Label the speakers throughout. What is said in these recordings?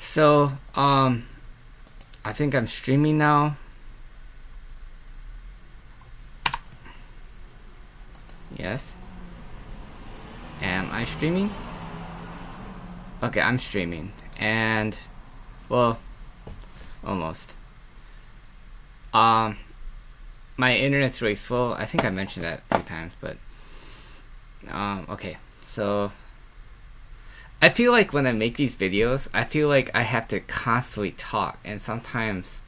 Speaker 1: So, I think I'm streaming now. Yes. Am I streaming? Okay, I'm streaming. And, well, almost. My internet's really slow. I think I mentioned that a few times, but, okay. So, I feel like when I make these videos, I feel like I have to constantly talk, and sometimes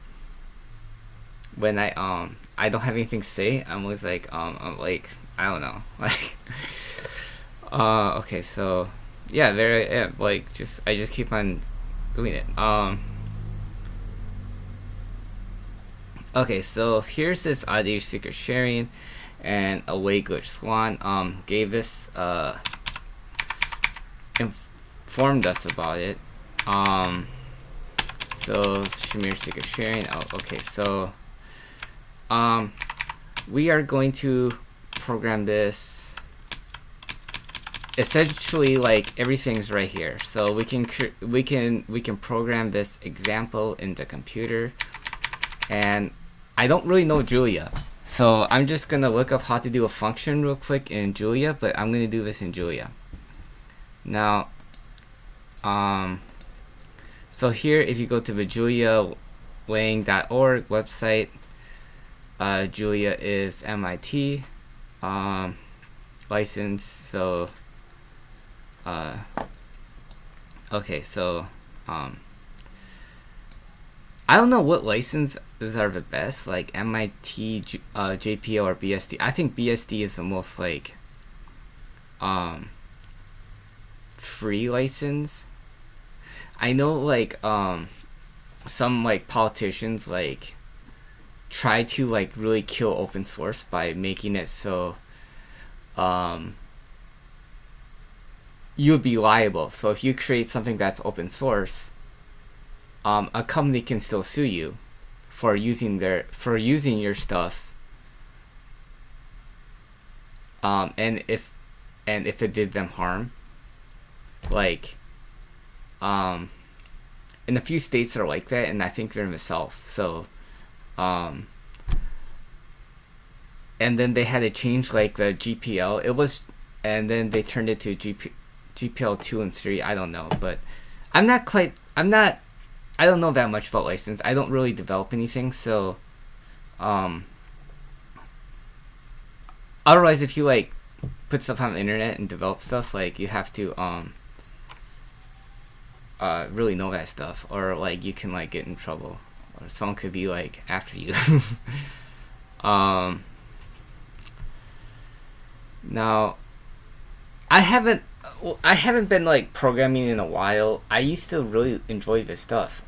Speaker 1: when I don't have anything to say, I'm always like, I'm like, I don't know, like, okay, so, yeah, like, I just keep on doing it. Okay, so here's this audio secret sharing, and Away Glitch Swan, gave us, informed us about it. So Shamir secret sharing. Oh, okay, so, we are going to program this. Essentially, like, everything's right here, so we can program this example in the computer. And I don't really know Julia, so I'm just gonna look up how to do a function real quick in Julia, but I'm gonna do this in Julia. Now, so here, if you go to the juliawang.org website, Julia is MIT license. So, okay, so, I don't know what licenses are the best, like MIT, JPL, or BSD. I think BSD is the most, like, free license. I know, like, some, like, politicians, like, try to, like, really kill open source by making it so, you would be liable. So if you create something that's open source, a company can still sue you for using your stuff. And if it did them harm, like, in a few states are like that, and I think they're in the South. So, and then they had to change, like, the GPL. And then they turned it to GPL 2 and 3. I don't know, but I don't know that much about license. I don't really develop anything, so, otherwise, if you, like, put stuff on the internet and develop stuff, like, you have to, really know that stuff, or, like, you can, like, get in trouble, or someone could be, like, after you. Now, I haven't been, like, programming in a while. I used to really enjoy this stuff.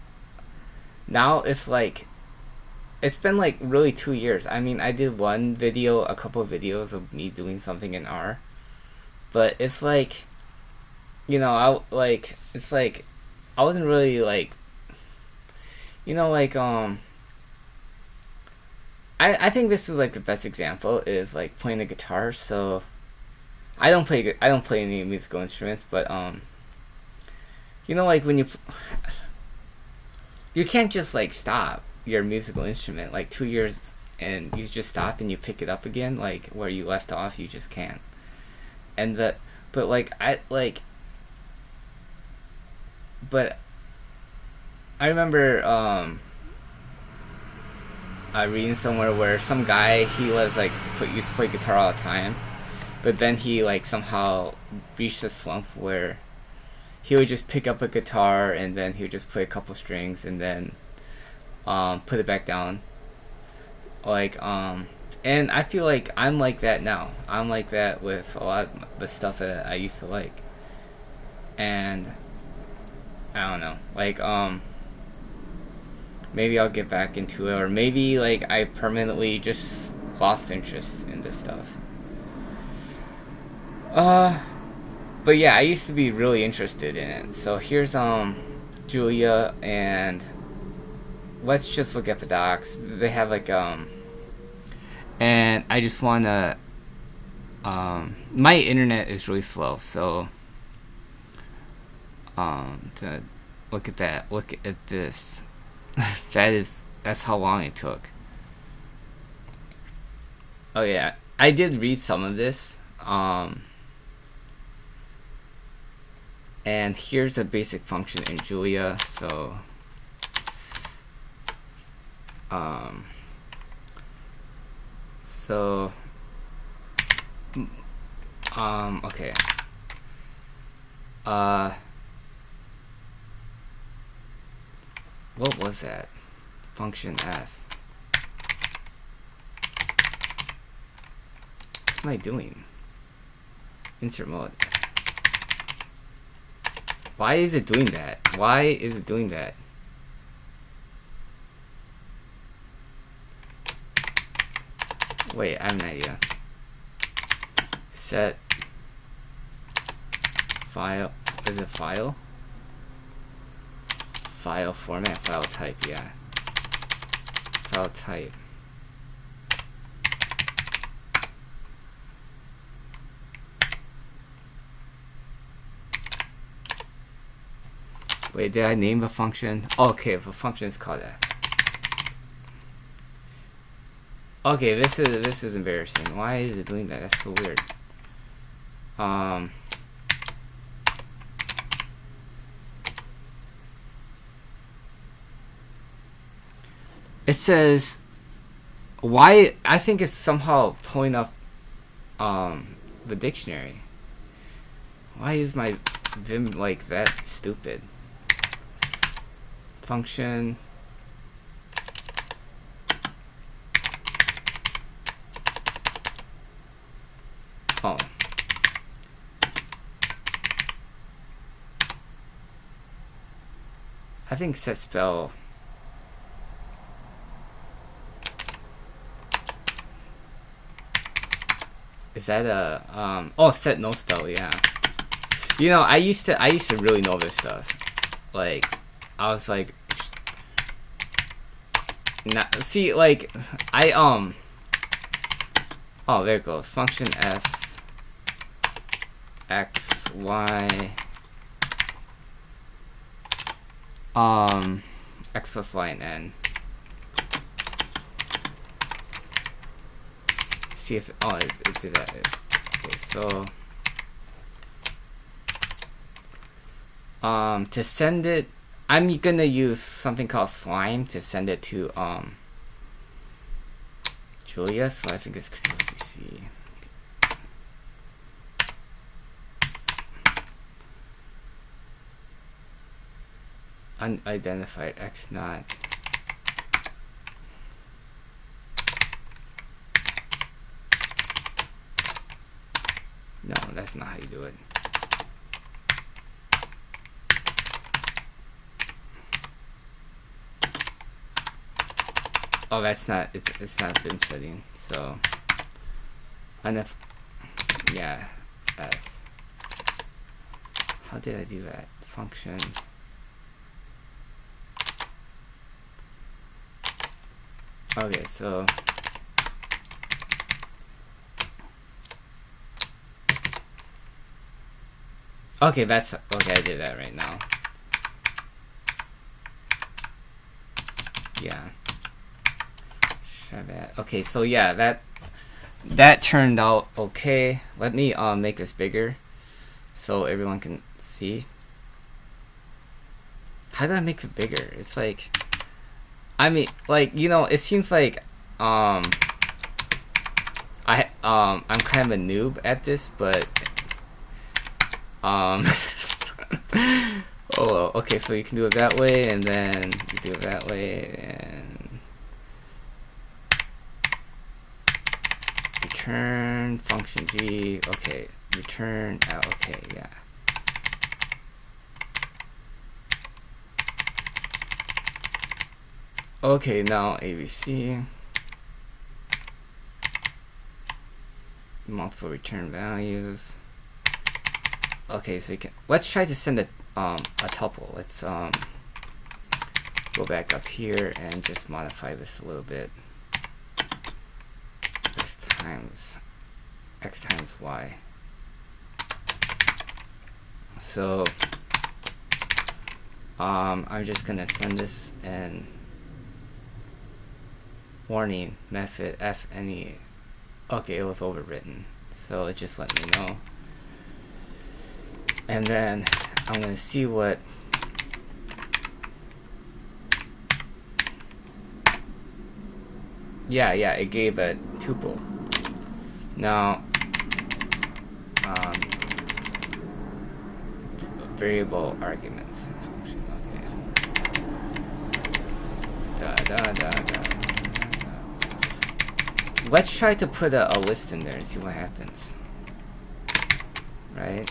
Speaker 1: Now it's like, it's been, like, really 2 years. I mean, I did a couple of videos of me doing something in R, but it's like, it's like, I wasn't really, like, like, I think this is, like, the best example is, like, playing the guitar. So I don't play any musical instruments, but, like, when you can't just, like, stop your musical instrument, like, 2 years, and you just stop and you pick it up again, like, where you left off. You just can't. And but, like, but I remember, reading somewhere where some guy, he was, like, used to play guitar all the time, but then he, like, somehow reached a slump where he would just pick up a guitar, and then he would just play a couple strings, and then, put it back down. Like, and I feel like I'm like that now. I'm like that with a lot of the stuff that I used to like. And I don't know, like, maybe I'll get back into it, or maybe, like, I permanently just lost interest in this stuff. But yeah, I used to be really interested in it. So here's, Julia, and let's just look at the docs. They have, like, and I just wanna, my internet is really slow, so, Look at that. Look at this. That's how long it took. Oh yeah, I did read some of this. And here's a basic function in Julia. So okay. What was that? Function f. What am I doing? Insert mode. Why is it doing that? Why is it doing that? Wait, I have an idea. Set file. Is it file? File format, file type, yeah. File type. Wait, did I name a function? Oh, okay, if a function is called that. Okay, this is embarrassing. Why is it doing that? That's so weird. It says why. I think it's somehow pulling up the dictionary. Why is my Vim like that stupid? Function. Oh. I think set spell. Is that a oh, set no spell, yeah. You know, I used to really know this stuff. Like I was like see, like I oh, there it goes. Function f x y x plus y and n. See if oh, it did that. Okay, so to send it, I'm gonna use something called slime to send it to Julia, so I think it's Control CC. Unidentified x not. No, that's not how you do it. Oh, that's not. It's not Vim setting. So, unif. Yeah, f. How did I do that? Function. Okay, so. Okay, that's okay. I did that right now. Yeah. Okay, so yeah, that turned out okay. Let me make this bigger so everyone can see. How did I make it bigger? It's like, I mean, like, you know, it seems like I'm kind of a noob at this, but oh well, okay, so you can do it that way, and then you do it that way, and return function g. Okay, return out. Okay, yeah. Okay, now ABC. Multiple return values. Okay, so you can, let's try to send a tuple. Let's go back up here and just modify this a little bit. X times x times y. I'm just gonna send this and warning method f any. Okay, it was overwritten, so it just let me know. And then I'm gonna see what. Yeah, it gave a tuple. Now, variable arguments function. Okay. Let's try to put a list in there and see what happens. Right.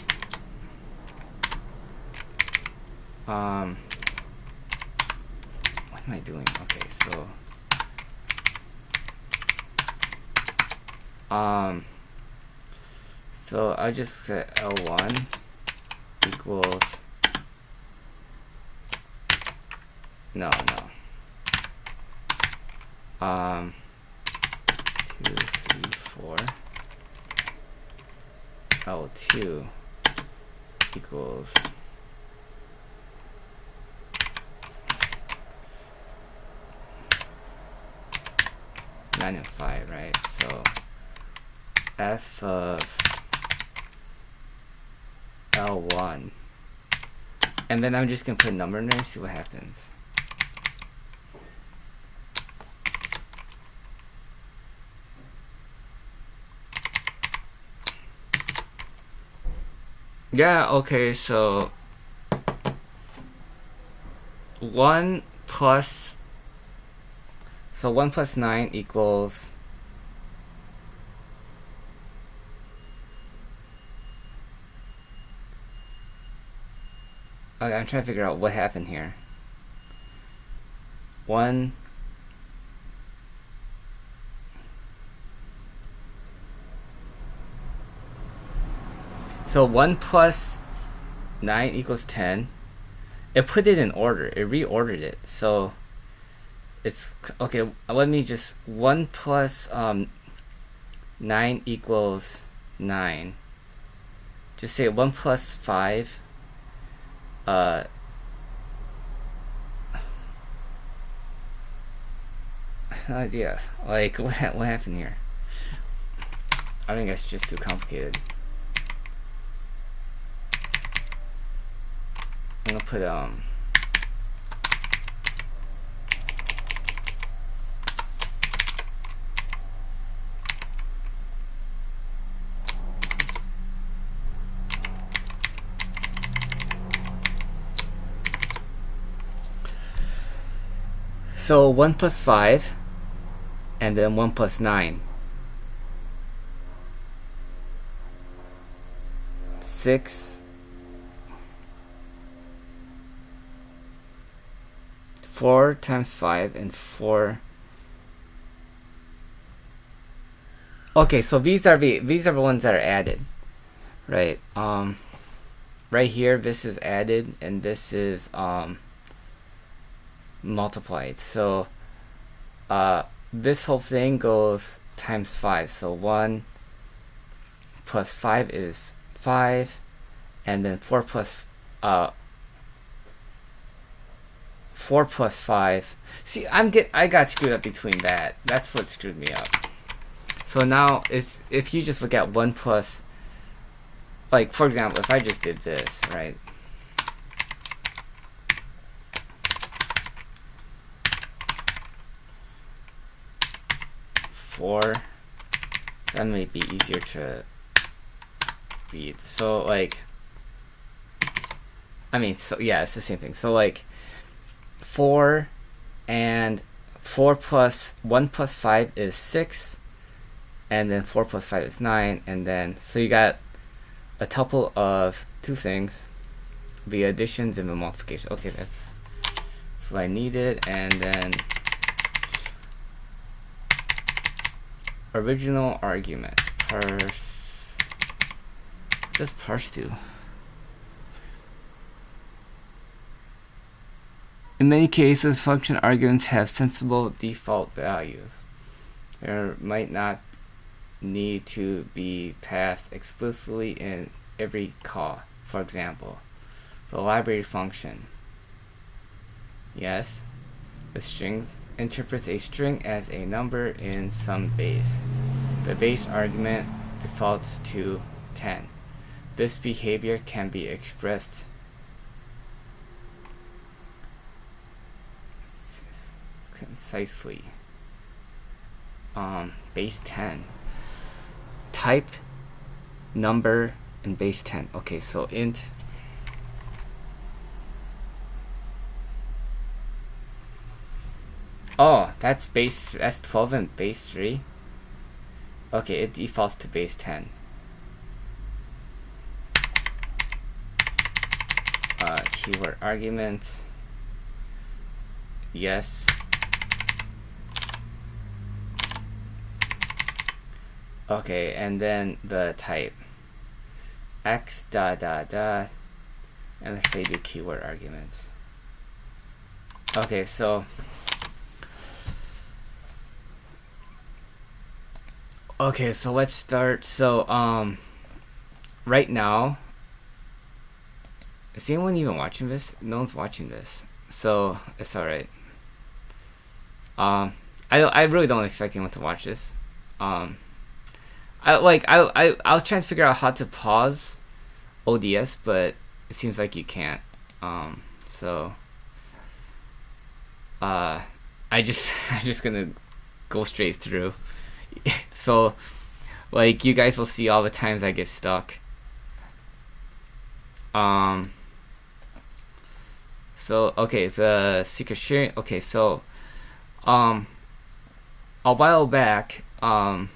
Speaker 1: What am I doing? Okay, so. So I just set L1 equals no 2 3 4 L2 equals nine and 5, right? So f of L1, and then I'm just gonna put a number in there and see what happens. Yeah, okay, so 1 plus 9 equals okay, I'm trying to figure out what happened here. 1 So 1 plus 9 equals 10. It put it in order. It reordered it. So it's okay. Let me just 1 plus 9 equals 9. Just say 1 plus 5. No idea. Like what happened here? I think that's just too complicated. I'm gonna put so 1 plus 5 and then 1 plus 9. 6 4 times 5 and 4. Okay, so these are the ones that are added, right? Right here this is added and this is multiplied. So this whole thing goes times 5. So 1 plus 5 is 5, and then 4 plus 5. See, I got screwed up between that. That's what screwed me up. So now if you just look at 1 plus, like for example, if I just did this, right? That may be easier to read. So like, I mean, so yeah, it's the same thing. So like 4 and 4 plus 1 plus 5 is 6, and then 4 plus 5 is 9, and then so you got a tuple of two things, the additions and the multiplication. Okay, that's what I needed. And then original argument parse. What does parse do? In many cases, function arguments have sensible default values. There might not need to be passed explicitly in every call. For example, the library function Yes. The strings interprets a string as a number in some base. The base argument defaults to 10. This behavior can be expressed concisely. Base 10. Type, number, and base 10. Okay, so int that's 12 and base 3. Okay, it defaults to base 10. Keyword arguments. Yes. Okay, and then the type x dot dot dot, and let's say the keyword arguments. Okay, so let's start. So right now, is anyone even watching this? No one's watching this, so it's alright. I really don't expect anyone to watch this. I was trying to figure out how to pause ODS, but it seems like you can't. I'm just gonna go straight through. So, like, you guys will see all the times I get stuck. So okay, the secret sharing. Okay, so a while back, Away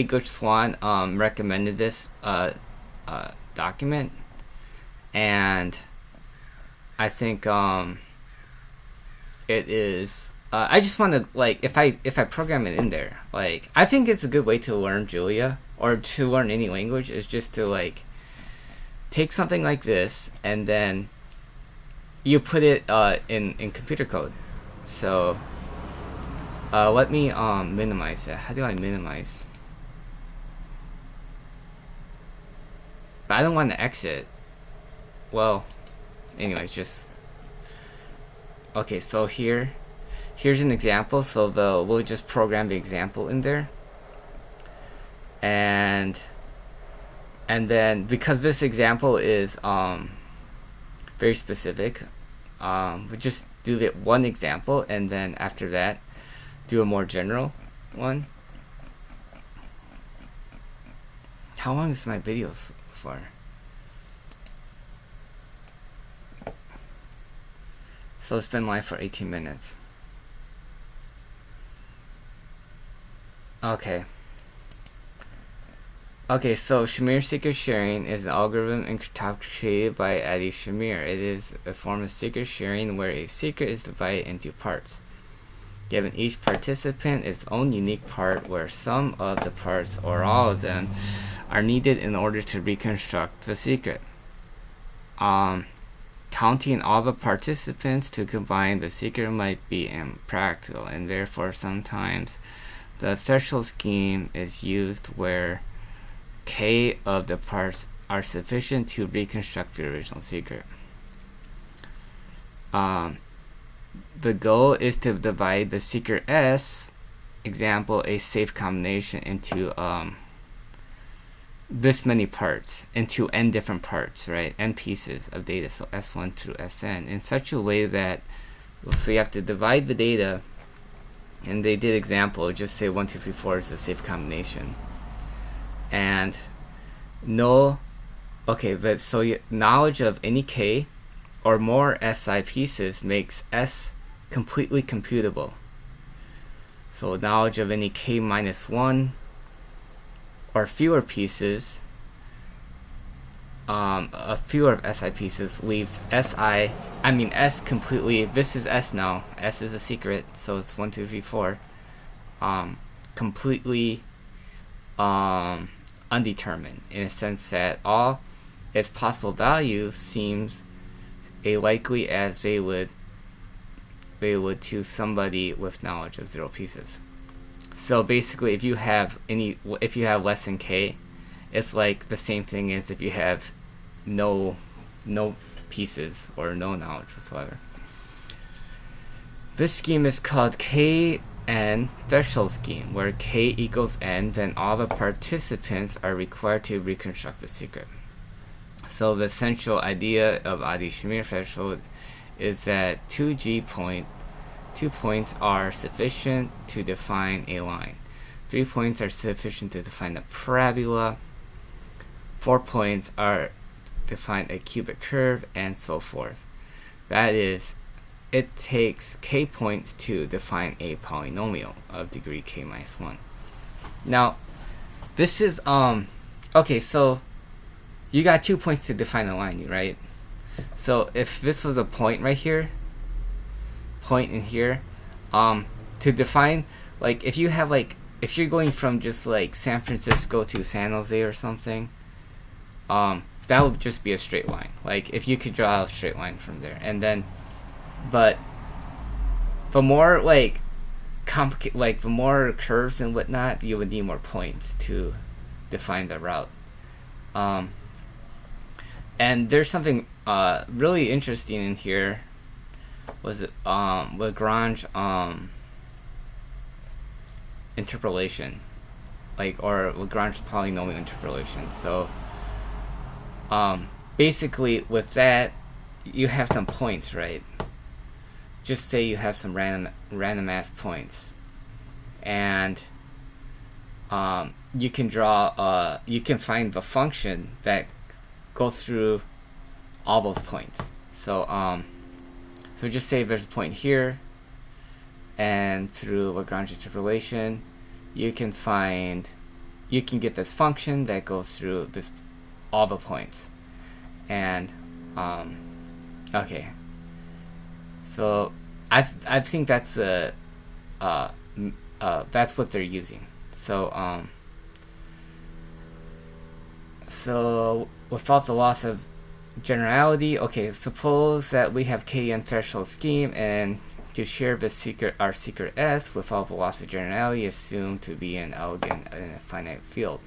Speaker 1: Glitch Swan recommended this document, and I think it is. I just want to, like, if I program it in there, like, I think it's a good way to learn Julia or to learn any language, is just to, like, take something like this and then you put it in computer code. So let me minimize it. How do I minimize? But I don't want to exit. Well, anyways, just okay. So here's an example. So we'll just program the example in there, and then because this example is very specific, we just do it one example, and then after that do a more general one. How long is my videos for? So it's been live for 18 minutes. Okay, so Shamir secret sharing is an algorithm in cryptography created by Adi Shamir. It is a form of secret sharing where a secret is divided into parts, giving each participant its own unique part where some of the parts or all of them are needed in order to reconstruct the secret. Counting all the participants to combine the secret might be impractical, and therefore sometimes the threshold scheme is used where k of the parts are sufficient to reconstruct the original secret. The goal is to divide the secret S, example a safe combination, into this many parts, into n different parts, right? N pieces of data, so S1 through Sn, in such a way that, so you have to divide the data, and they did example, just say 1, 2, 3, 4 is a safe combination. And knowledge of any k or more Si pieces makes S completely computable. So knowledge of any k minus 1 or fewer pieces, fewer of Si pieces leaves S completely. This is S now. S is a secret, so it's 1, 2, 3, 4. Completely undetermined, in a sense that all its possible values seems as likely as they would to somebody with knowledge of 0 pieces. So basically, if you have less than k, it's like the same thing as if you have no pieces or no knowledge whatsoever. This scheme is called KN threshold scheme, where K equals N, then all the participants are required to reconstruct the secret. So the essential idea of Adi-Shamir threshold is that 2 points are sufficient to define a line. 3 points are sufficient to define a parabola. 4 points are define a cubic curve, and so forth. That is, it takes k points to define a polynomial of degree k minus 1. Now, this is okay, so you got 2 points to define a line, right? So if this was a point right here, point in here, to define, like, if you have, like, if you're going from just like San Francisco to San Jose or something, that would just be a straight line. Like, if you could draw a straight line from there, and then, but more like the more curves and whatnot, you would need more points to define the route. And there's something really interesting in here. Was it Lagrange interpolation, like, or Lagrange polynomial interpolation. So basically with that, you have some points, right? Just say you have some random ass points, and you can draw you can find the function that goes through all those points. So so just say there's a point here, and through Lagrange interpolation, you can get this function that goes through all the points. And okay, so I think that's that's what they're using. So so without the loss of generality, okay, suppose that we have KN threshold scheme, and to share the secret, our secret S, without the loss of generality, assumed to be an elegant and a finite field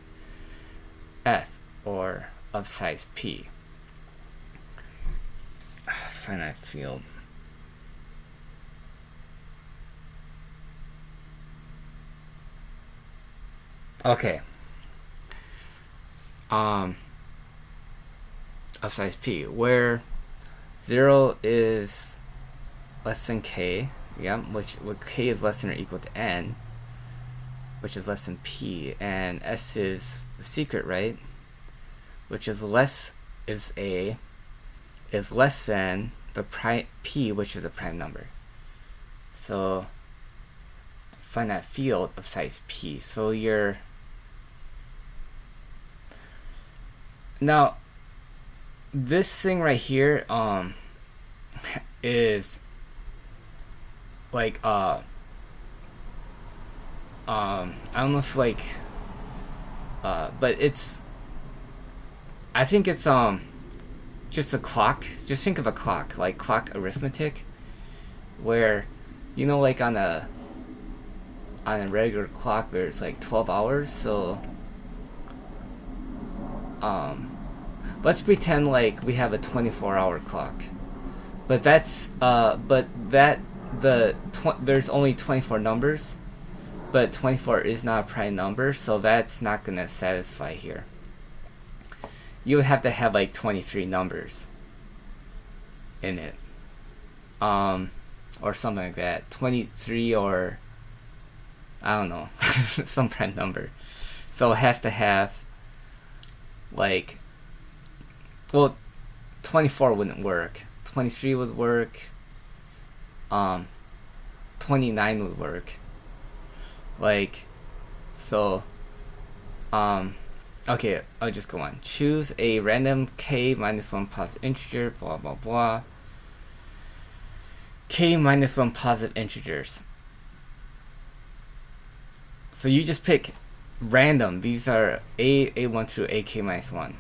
Speaker 1: F, or of size P. Finite field. Okay. Of size P, where 0 is less than K, yeah, which K is less than or equal to N, which is less than P, and S is the secret, right? Which is less than the prime P, which is a prime number. So finite field of size P. So you're now this thing right here is like I don't know if like but I think it's just a clock. Just think of a clock, like clock arithmetic, where, you know, like on a regular clock there's like 12 hours. So let's pretend like we have a 24-hour clock, but there's only 24 numbers, but 24 is not a prime number, so that's not gonna satisfy here. You would have to have like 23 numbers in it, or something like that, 23, or I don't know, some prime number. So it has to have like, well, 24 wouldn't work, 23 would work, 29 would work, like, so okay, I'll just go on. Choose a random k minus 1 positive integer, blah blah blah, k minus 1 positive integers. So you just pick random. These are a1 through ak minus 1,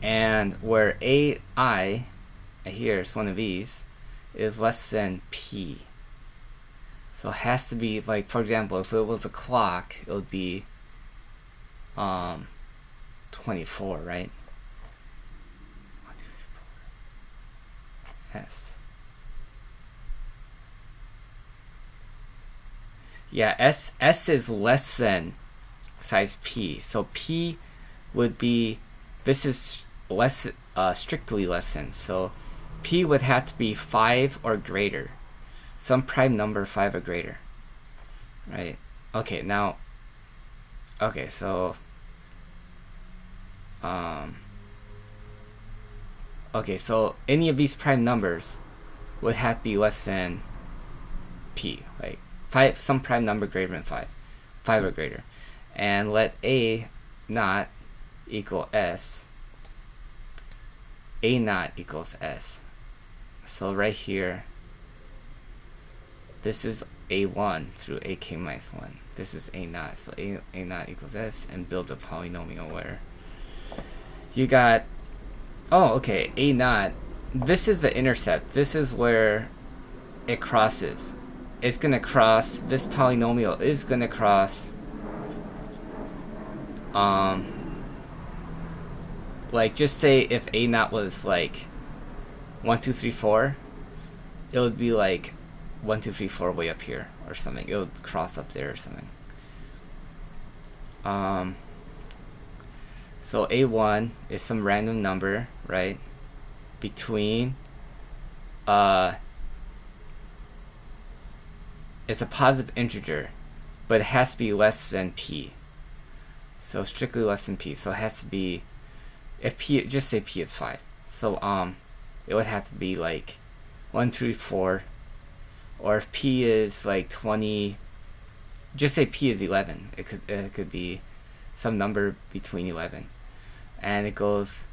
Speaker 1: and where ai here is one of these is less than p. So it has to be, like, for example, if it was a clock, it would be 24, right? S. Yeah, S is less than size P. So P would be, this is less, strictly less than. So P would have to be 5 or greater. Some prime number 5 or greater. Right? Okay, now, okay, so, okay, so any of these prime numbers would have to be less than P, like 5, some prime number greater than 5 or greater. And let A naught equal S, A naught equals S. So right here, this is A1 through AK minus 1. This is A naught, so A naught equals S, and build a polynomial where you got, oh, okay, A naught, this is the intercept. This is where it crosses. It's gonna cross, this polynomial is gonna cross, like, just say if A naught was like 1, 2, 3, 4, it would be like 1, 2, 3, 4 way up here or something. It would cross up there or something. So A1 is some random number, right? Between, it's a positive integer, but it has to be less than P. So strictly less than P. So it has to be, if P, just say P is 5. So it would have to be like 1, 3, 4. Or if P is like 20, just say P is 11. It could be some number between 11. And it goes,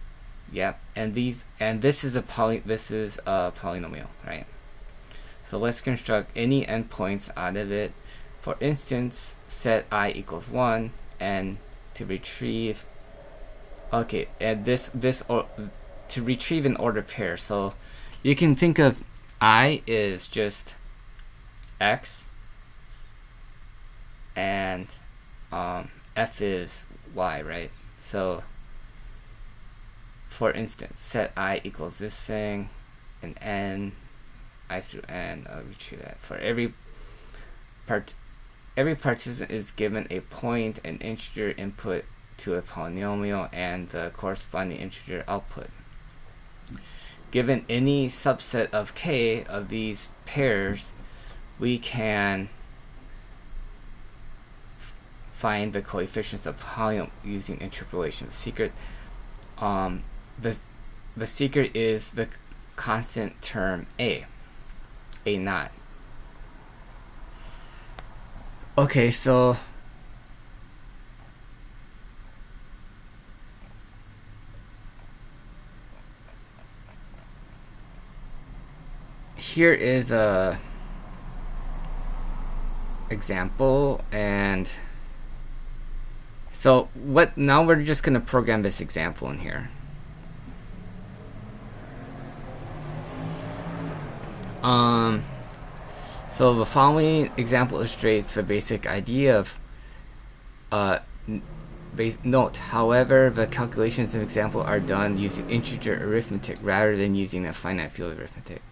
Speaker 1: yeah, and this is a polynomial, right? So let's construct any endpoints out of it. For instance, set I equals 1, and to retrieve, okay, and to retrieve an ordered pair. So you can think of I is just X, and F is Y, right? So for instance, set I equals this thing, and N, I through N, I'll retrieve that. For every participant is given a point, an integer input to a polynomial, and the corresponding integer output. Given any subset of K of these pairs, we can find the coefficients of polynomial using interpolation. The secret is the constant term A naught. Okay, so here is a example, and so now we're just gonna program this example in here. So the following example illustrates the basic idea of note, however, the calculations in the example are done using integer arithmetic rather than using a finite field arithmetic.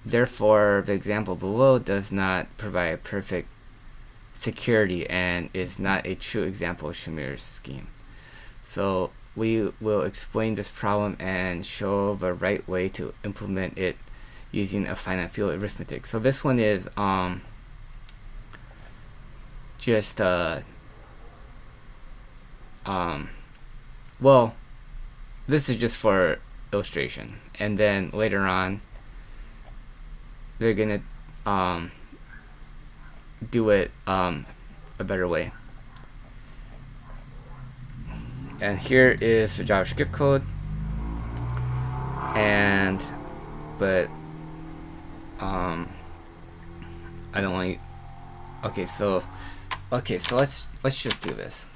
Speaker 1: Therefore, the example below does not provide perfect security and is not a true example of Shamir's scheme. So we will explain this problem and show the right way to implement it using a finite field arithmetic. So this one is just well, this is just for illustration, and then later on they're gonna do it a better way. And here is the JavaScript code, but I don't want. Okay, so let's just do this.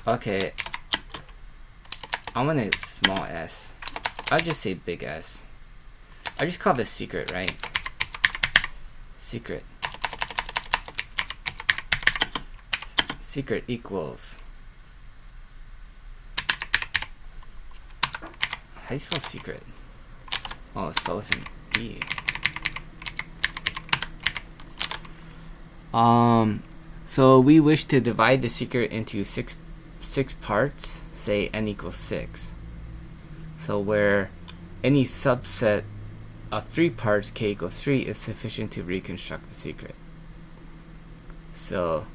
Speaker 1: Okay, I'm gonna small s. I'll just say big S. I just call this secret, right? Secret. Secret equals. How do you spell secret? Oh, it's spelled with an E. So we wish to divide the secret into six parts, say n equals 6. So where any subset of 3 parts, k equals 3, is sufficient to reconstruct the secret. So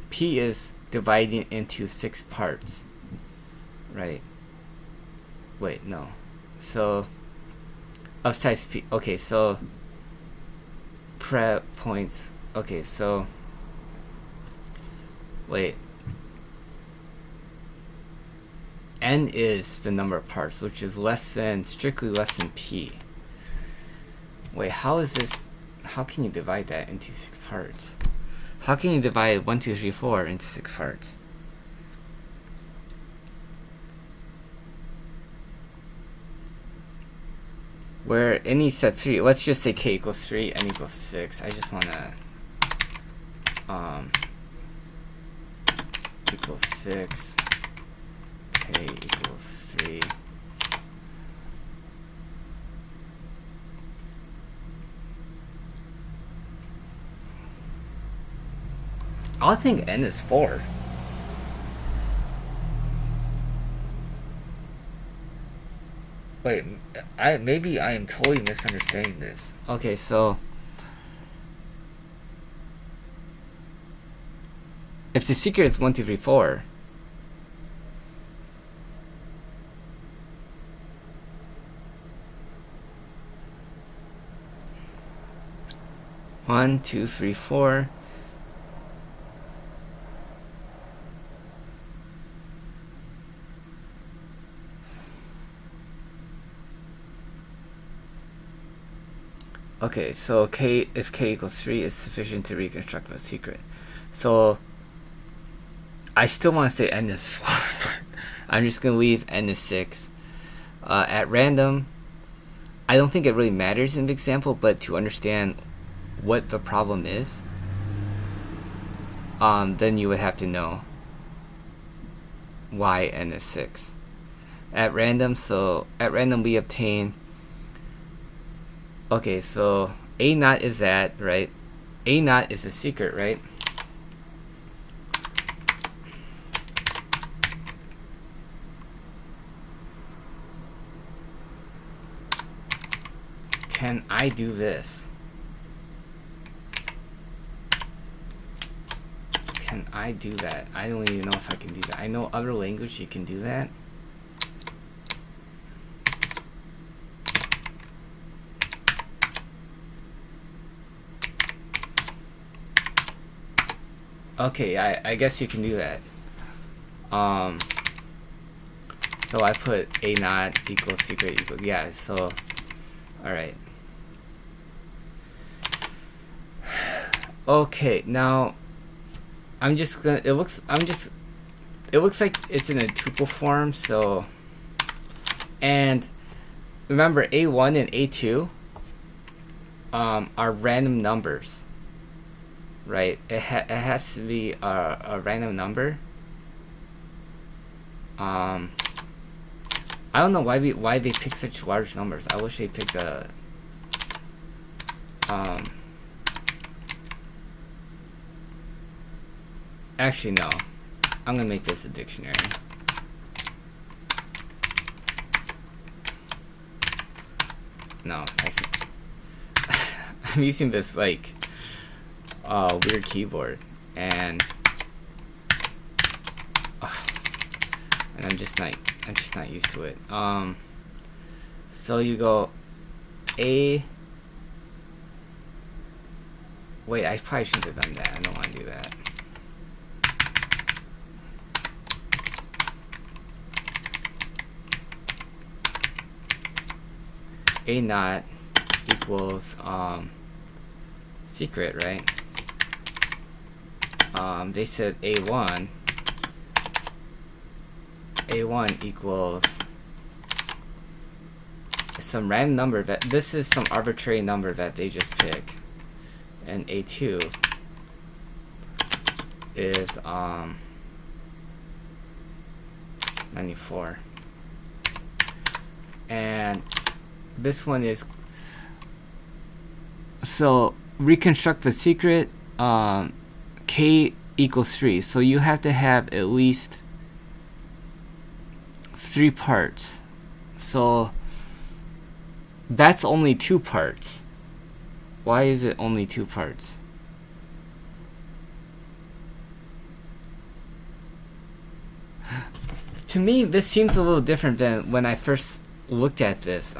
Speaker 1: P is dividing into 6 parts, right? Wait, no. So of size P. Okay, so prep points. Okay, so wait. N is the number of parts, which is strictly less than P. Wait, how is this? How can you divide that into 6 parts? How can you divide 1, 2, 3, 4 into 6 parts? Where any set 3, let's just say k equals 3, n equals 6. I just wanna equals 6, k equals 3. I'll think n is 4. Wait, maybe I am totally misunderstanding this. Okay, so if the secret is 1, 2, 3, 4, one, two, three, four. Okay, so if k equals 3 is sufficient to reconstruct the secret. So I still want to say n is 4. I'm just going to leave n is 6. At random, I don't think it really matters in the example, but to understand what the problem is, then you would have to know why n is 6. At random we obtain. Okay, so A naught is that, right? A naught is a secret, right? Can I do this? Can I do that? I don't even know if I can do that. I know other language you can do that. Okay, I guess you can do that. So I put A naught equals secret equals, yeah, so alright. Okay, now I'm just gonna it looks like it's in a tuple form, so, and remember A1 and A2 are random numbers. Right, it has to be a random number. I don't know why they pick such large numbers. I wish they picked a actually no. I'm gonna make this a dictionary. No, I'm using this like weird keyboard, and I'm just not used to it. So you go A. Wait, I probably shouldn't have done that. I don't want to do that. A naught equals secret, right? They said A1 equals some random number that this is some arbitrary number that they just pick, and A2 is 94, and this one is, so reconstruct the secret, k equals 3, so you have to have at least 3 parts, so that's only 2 parts. Why is it only 2 parts? To me, this seems a little different than when I first looked at this.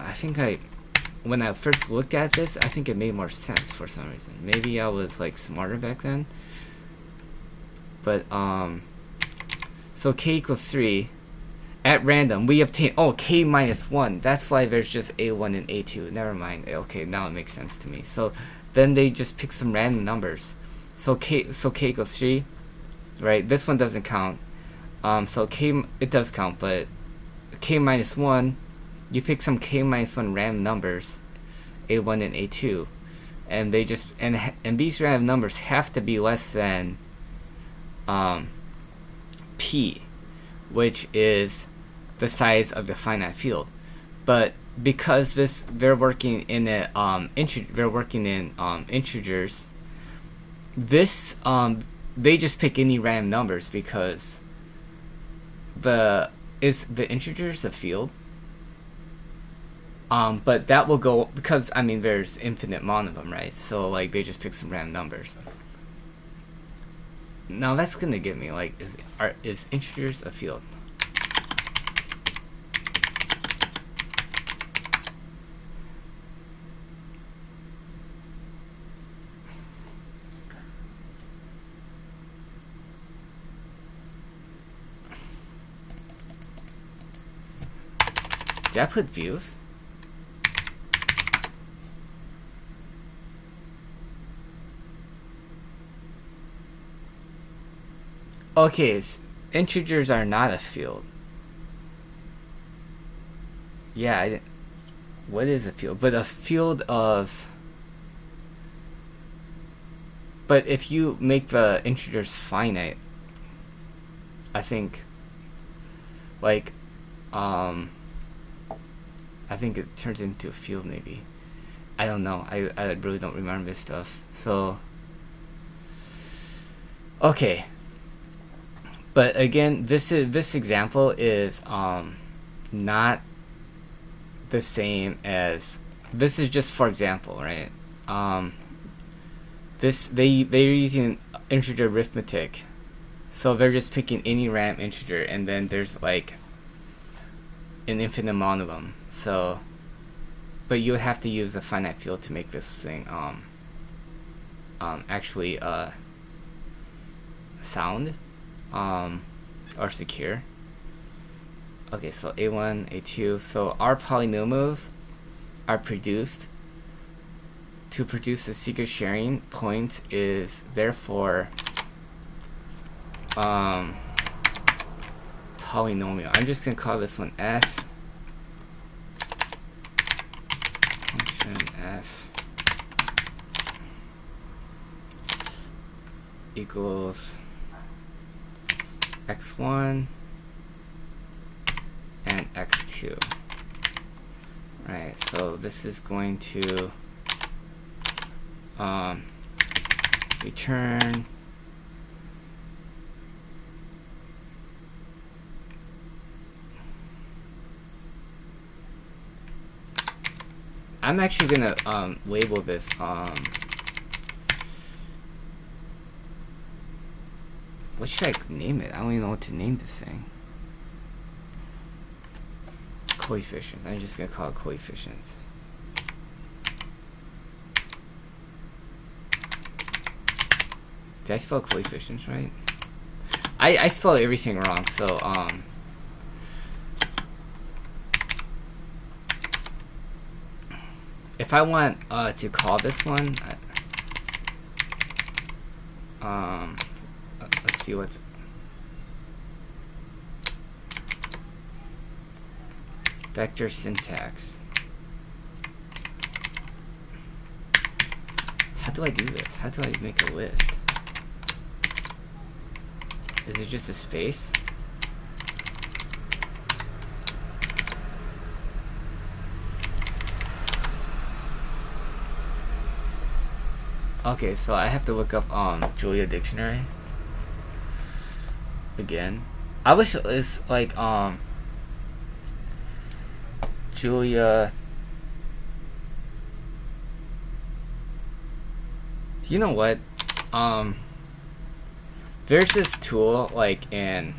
Speaker 1: When I first looked at this, I think it made more sense for some reason. Maybe I was like smarter back then. But so k equals 3. At random, we obtain k minus 1. That's why there's just A1 and A2. Never mind. Okay, now it makes sense to me. So then they just pick some random numbers. So k equals 3, right? This one doesn't count. So k, it does count, but k minus 1, you pick some k minus 1 random numbers, A1 and A2, and they just and these random numbers have to be less than p, which is the size of the finite field. But because they're working in integers, this they just pick any random numbers because is the integers a field? But that will go, because I mean there's infinite amount of them, right? So like they just pick some random numbers. Now that's gonna get me like, is integers a field? Did I put views? Okay, integers are not a field. Yeah, what is a field? But a field of... But if you make the integers finite, I think, like, I think it turns into a field maybe. I don't know. I really don't remember this stuff. So, okay. But again, this example is not the same as, this is just for example, right? They're using integer arithmetic, so they're just picking any random integer, and then there's like an infinite amount of them. So, but you would have to use a finite field to make this thing actually sound or secure. Okay, so A1, A2. So our polynomials are produced. To produce a secret sharing point is therefore polynomial. I'm just gonna call this one f. Function f equals x1 and x2. Right, so this is going to return I'm actually gonna label this what should I name it? I don't even know what to name this thing. Coefficients. I'm just gonna call it coefficients. Did I spell coefficients right? I spelled everything wrong, so if I want to call this one, let's see what vector syntax. how do I do this? How do I make a list? Is it just a space? Okay, so I have to look up Julia dictionary again. I wish it was like Julia. You know what? There's this tool like in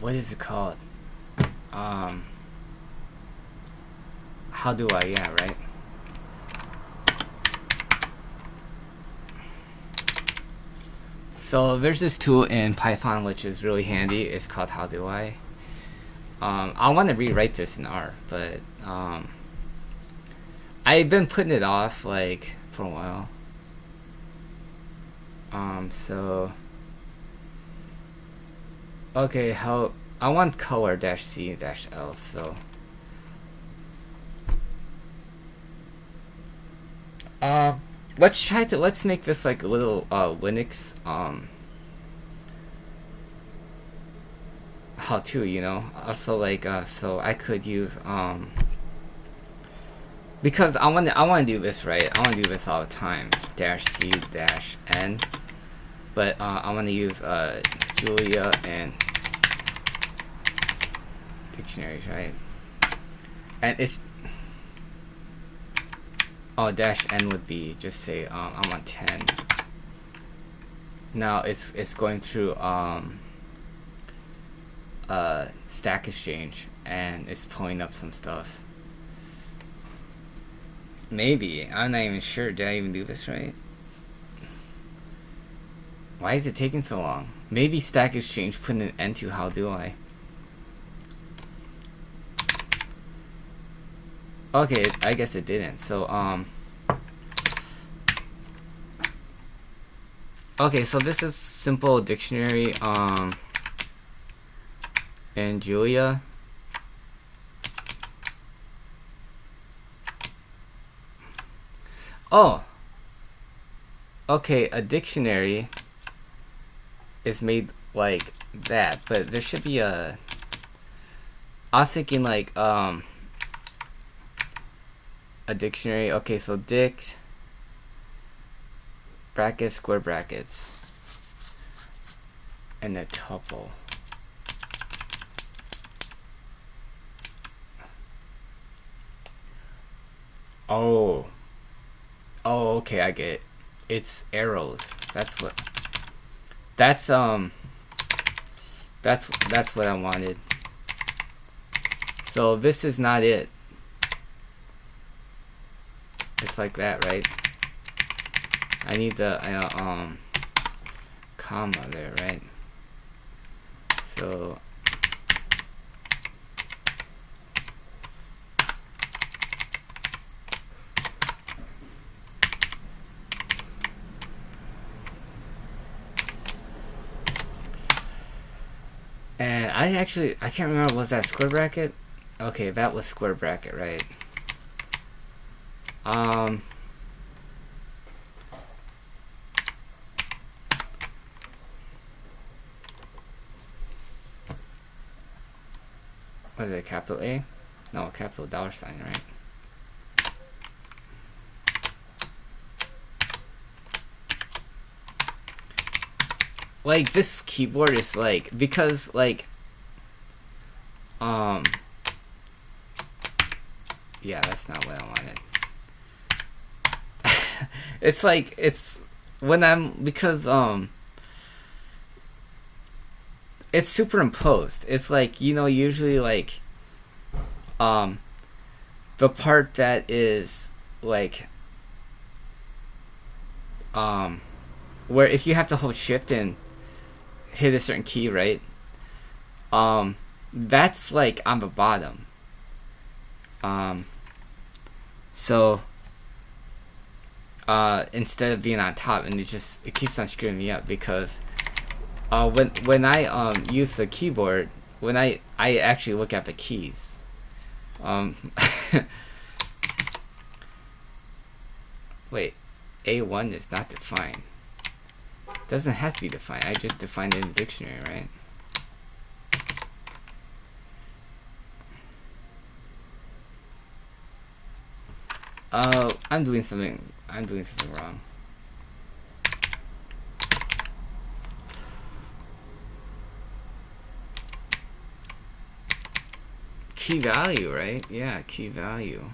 Speaker 1: what is it called? How do I? Yeah, right. So there's this tool in Python which is really handy. It's called How Do I. I want to rewrite this in R, but I've been putting it off like for a while. So okay, how I want color -c-l. So let's make this like a little Linux how to, you know. Also like so I could use because I want to do this, right? I want to do this all the time. -c-n, but I want to use Julia and dictionaries, right? And it's -n would be just say I want 10. Now it's going through Stack Exchange and it's pulling up some stuff. Maybe, I'm not even sure. Did I even do this right? Why is it taking so long? Maybe Stack Exchange put an end to How Do I. Okay, I guess it didn't. So okay, so this is simple dictionary in Julia. Oh, okay, a dictionary is made like that, but there should be a, I was thinking like a dictionary. Okay, so dict brackets, square brackets, and a tuple. Oh, okay, I get it. It's arrows. That's what I wanted. So this is not it. It's like that, right? I need the comma there, right? So and I can't remember, was that square bracket? Okay, that was square bracket, right? What is it, capital A? No, capital $, right? Like, this keyboard is like, because like yeah, that's not what I wanted. It's like, it's when I'm, because it's superimposed. It's like, you know, usually like the part that is like where if you have to hold shift and hit a certain key, right? That's like on the bottom. So instead of being on top, and it keeps on screwing me up because when I use the keyboard, when I actually look at the keys, wait, A1 is not defined. Doesn't have to be defined. I just defined it in the dictionary, right? I'm doing something wrong. Key value, right? Yeah, key value.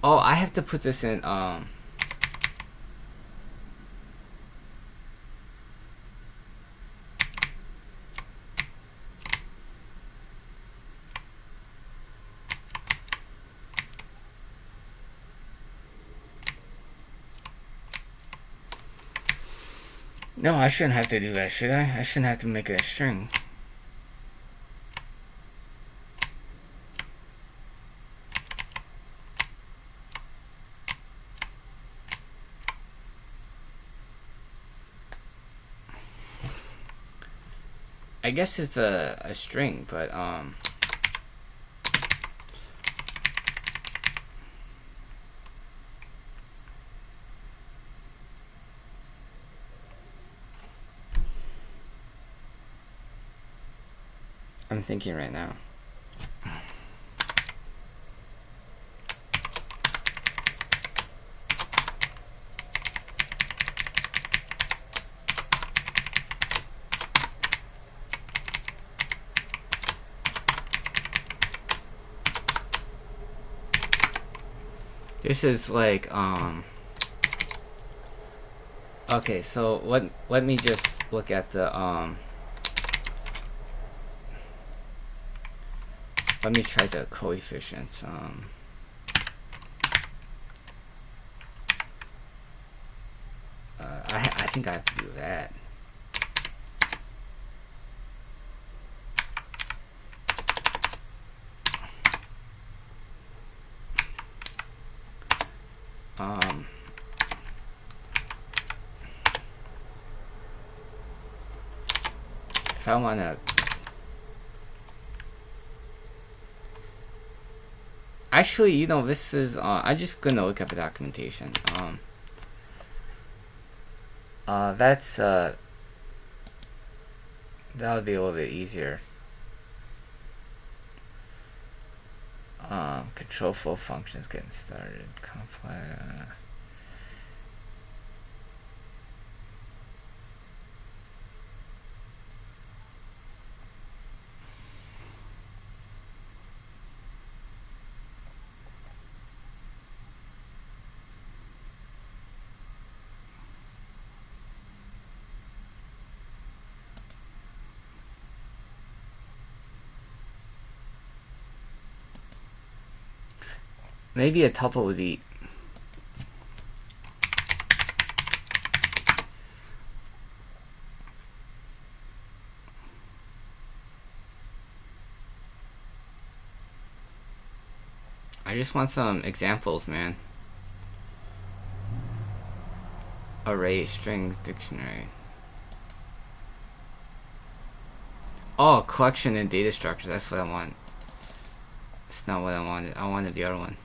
Speaker 1: Oh, I have to put this in no, I shouldn't have to do that, should I? I shouldn't have to make it a string. I guess it's a string, but I'm thinking right now. This is like okay, so let me just look at the let me try the coefficients. I think I have to do that. If I want to actually, you know, this is I'm just gonna look up the documentation. That's that would be a little bit easier. Control flow functions getting started. Complex. Maybe a tuple would be. I just want some examples, man. Array, strings, dictionary. Oh, collection and data structures. That's what I want. That's not what I wanted. I wanted the other one.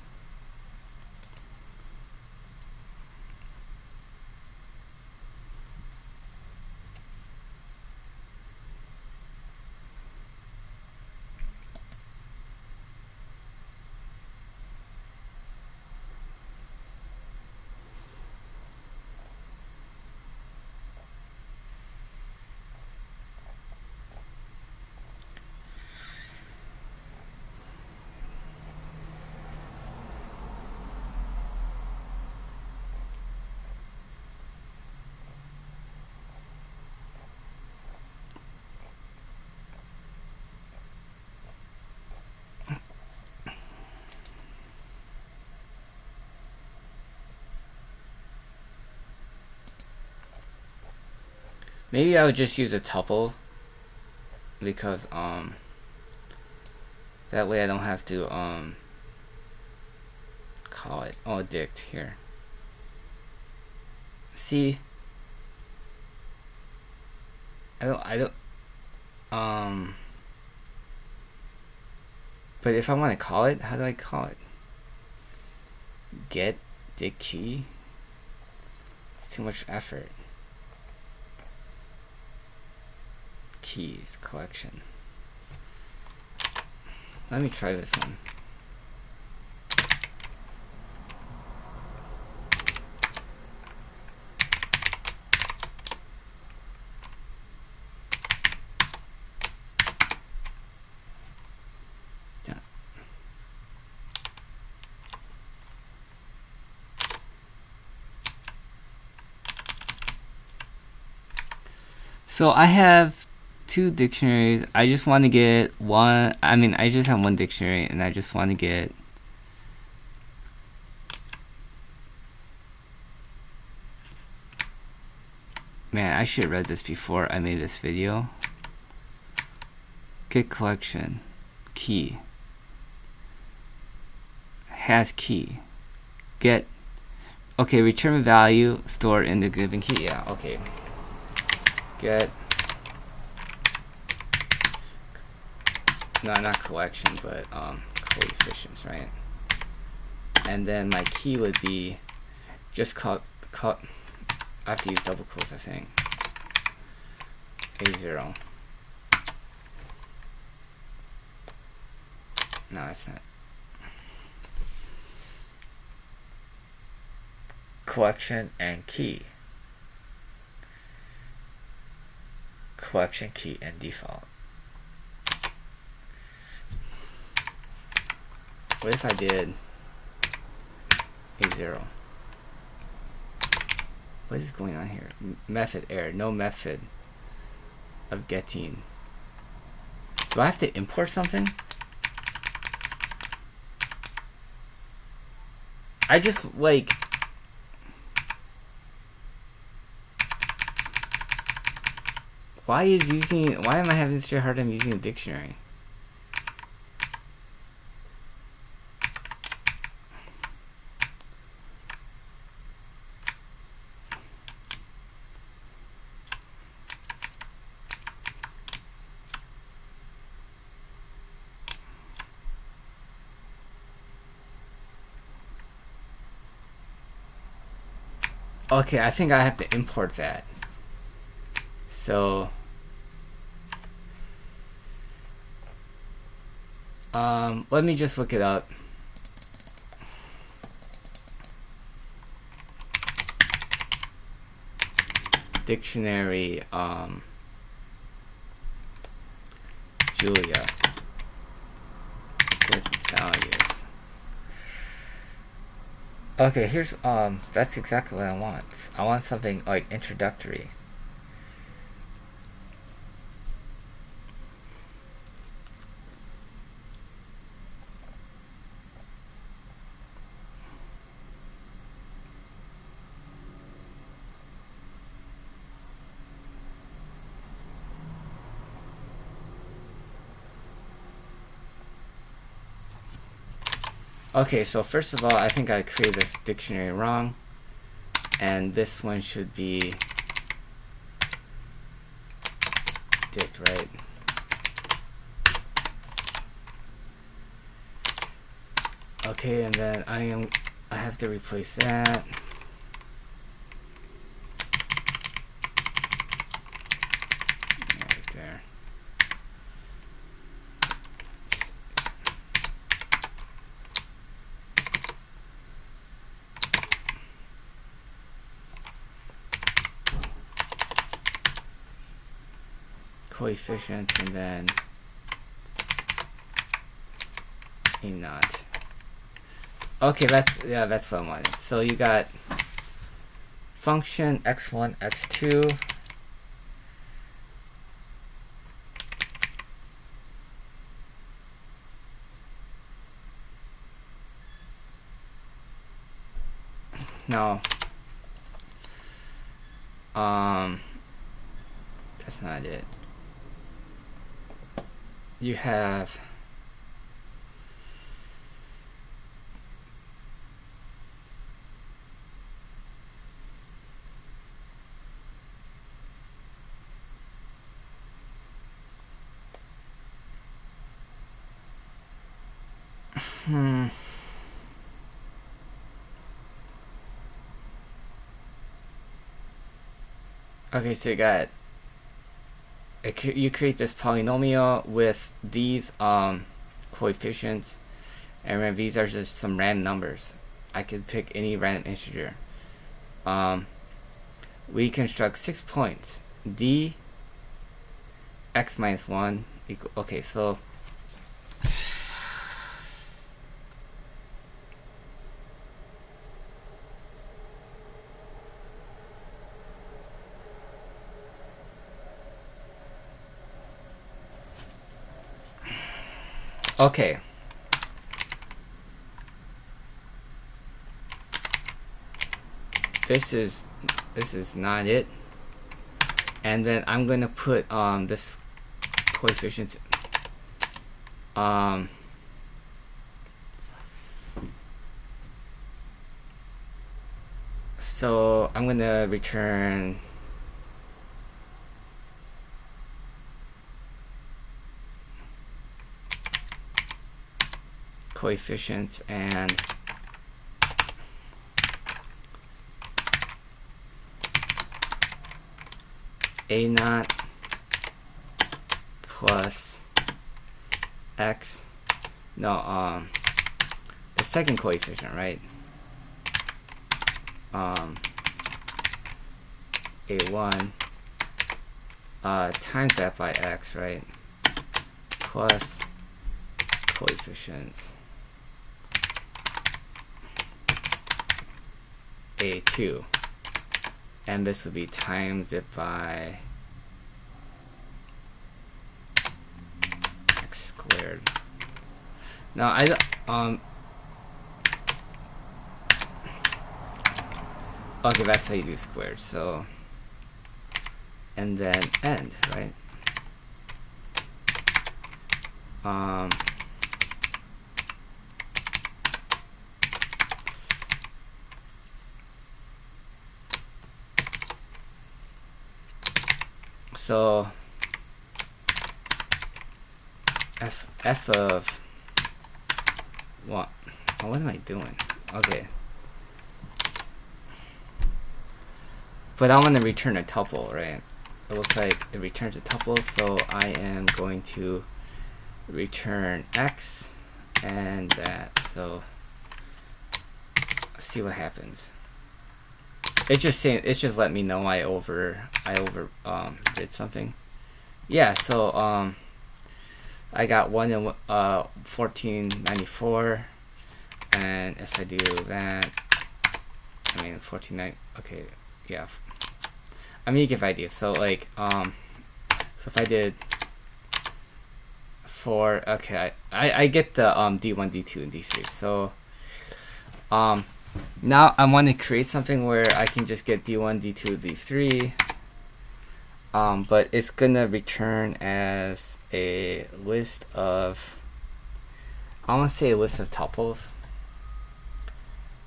Speaker 1: Maybe I would just use a tuple because that way I don't have to call it dict here. See, I don't but if I want to call it, how do I call it? Get the key? It's too much effort. Keys collection. Let me try this one. So I have two dictionaries. I just want to get one. I mean, I just have one dictionary, and I just want to get man. I should have read this before I made this video. Get collection key has key get okay. Return value stored in the given key. Yeah. Okay. Get no, not collection, but coefficients, right? And then my key would be just I have to use double quotes, I think. A0. No, it's not. Collection and key. Collection key and default. What if I did A0? What is going on here? Method error. No method of getting. Do I have to import something? I just like. Why am I having such a hard time using a dictionary? Okay, I think I have to import that. So let me just look it up. Dictionary Julia with values. Okay, here's that's exactly what I want. I want something like introductory. Okay, so first of all, I think I created this dictionary wrong, and this one should be dict, right? Okay, and then I have to replace that. Right there. Coefficients, and then a not. Okay, that's what I wanted. So you got function x1, x2. Now, That's not it. You have okay, so you create this polynomial with these coefficients, and then these are just some random numbers. I could pick any random integer. We construct 6 points. D x minus 1 equal, okay, so okay. This is not it. And then I'm gonna put this coefficient so I'm gonna return coefficients and a naught plus x, no, the second coefficient, right? A1 times that by x, right? Plus coefficients A2, and this would be times it by x squared. Now okay, that's how you do squared. So, and then end, right? So f of what am I doing? Okay, but I want to return a tuple, right? It looks like it returns a tuple, so I am going to return x and that. So let's see what happens. It's just let me know I did something. Yeah, so I got 1 in 1494, and if I do that, I mean 149. Okay, yeah. I mean, you give ideas. So like so if I did 4, okay, I get the D1, D2, and D3. So now I want to create something where I can just get D1, D2, D3, but it's gonna return as a list of, I want to say a list of tuples.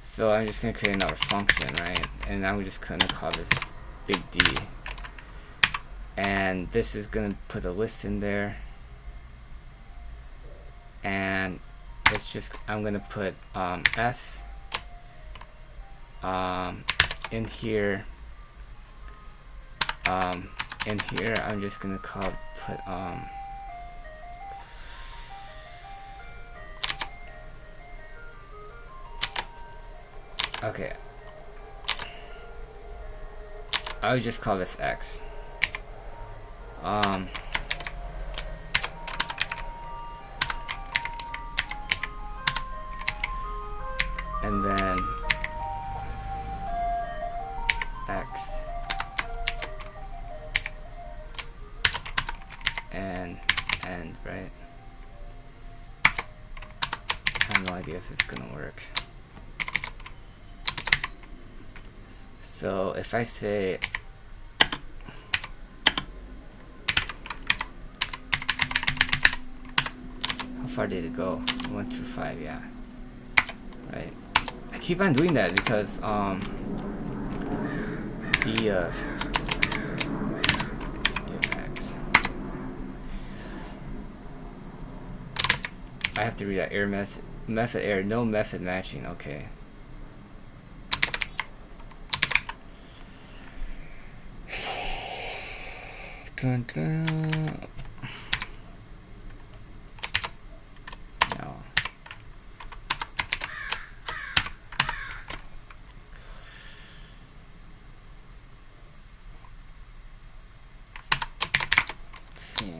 Speaker 1: So I'm just gonna create another function, right? And I'm just gonna call this big D, and this is gonna put a list in there, and it's just, I'm gonna put f in here. In here, I'm just gonna put okay, I would just call this x. And then x and end, right? I have no idea if it's gonna work. So if I say far did it go? 1 through 5, yeah. Right. I keep on doing that because d of x. I have to read that error method error, no method matching. Okay. Dun, dun. No. Let's see.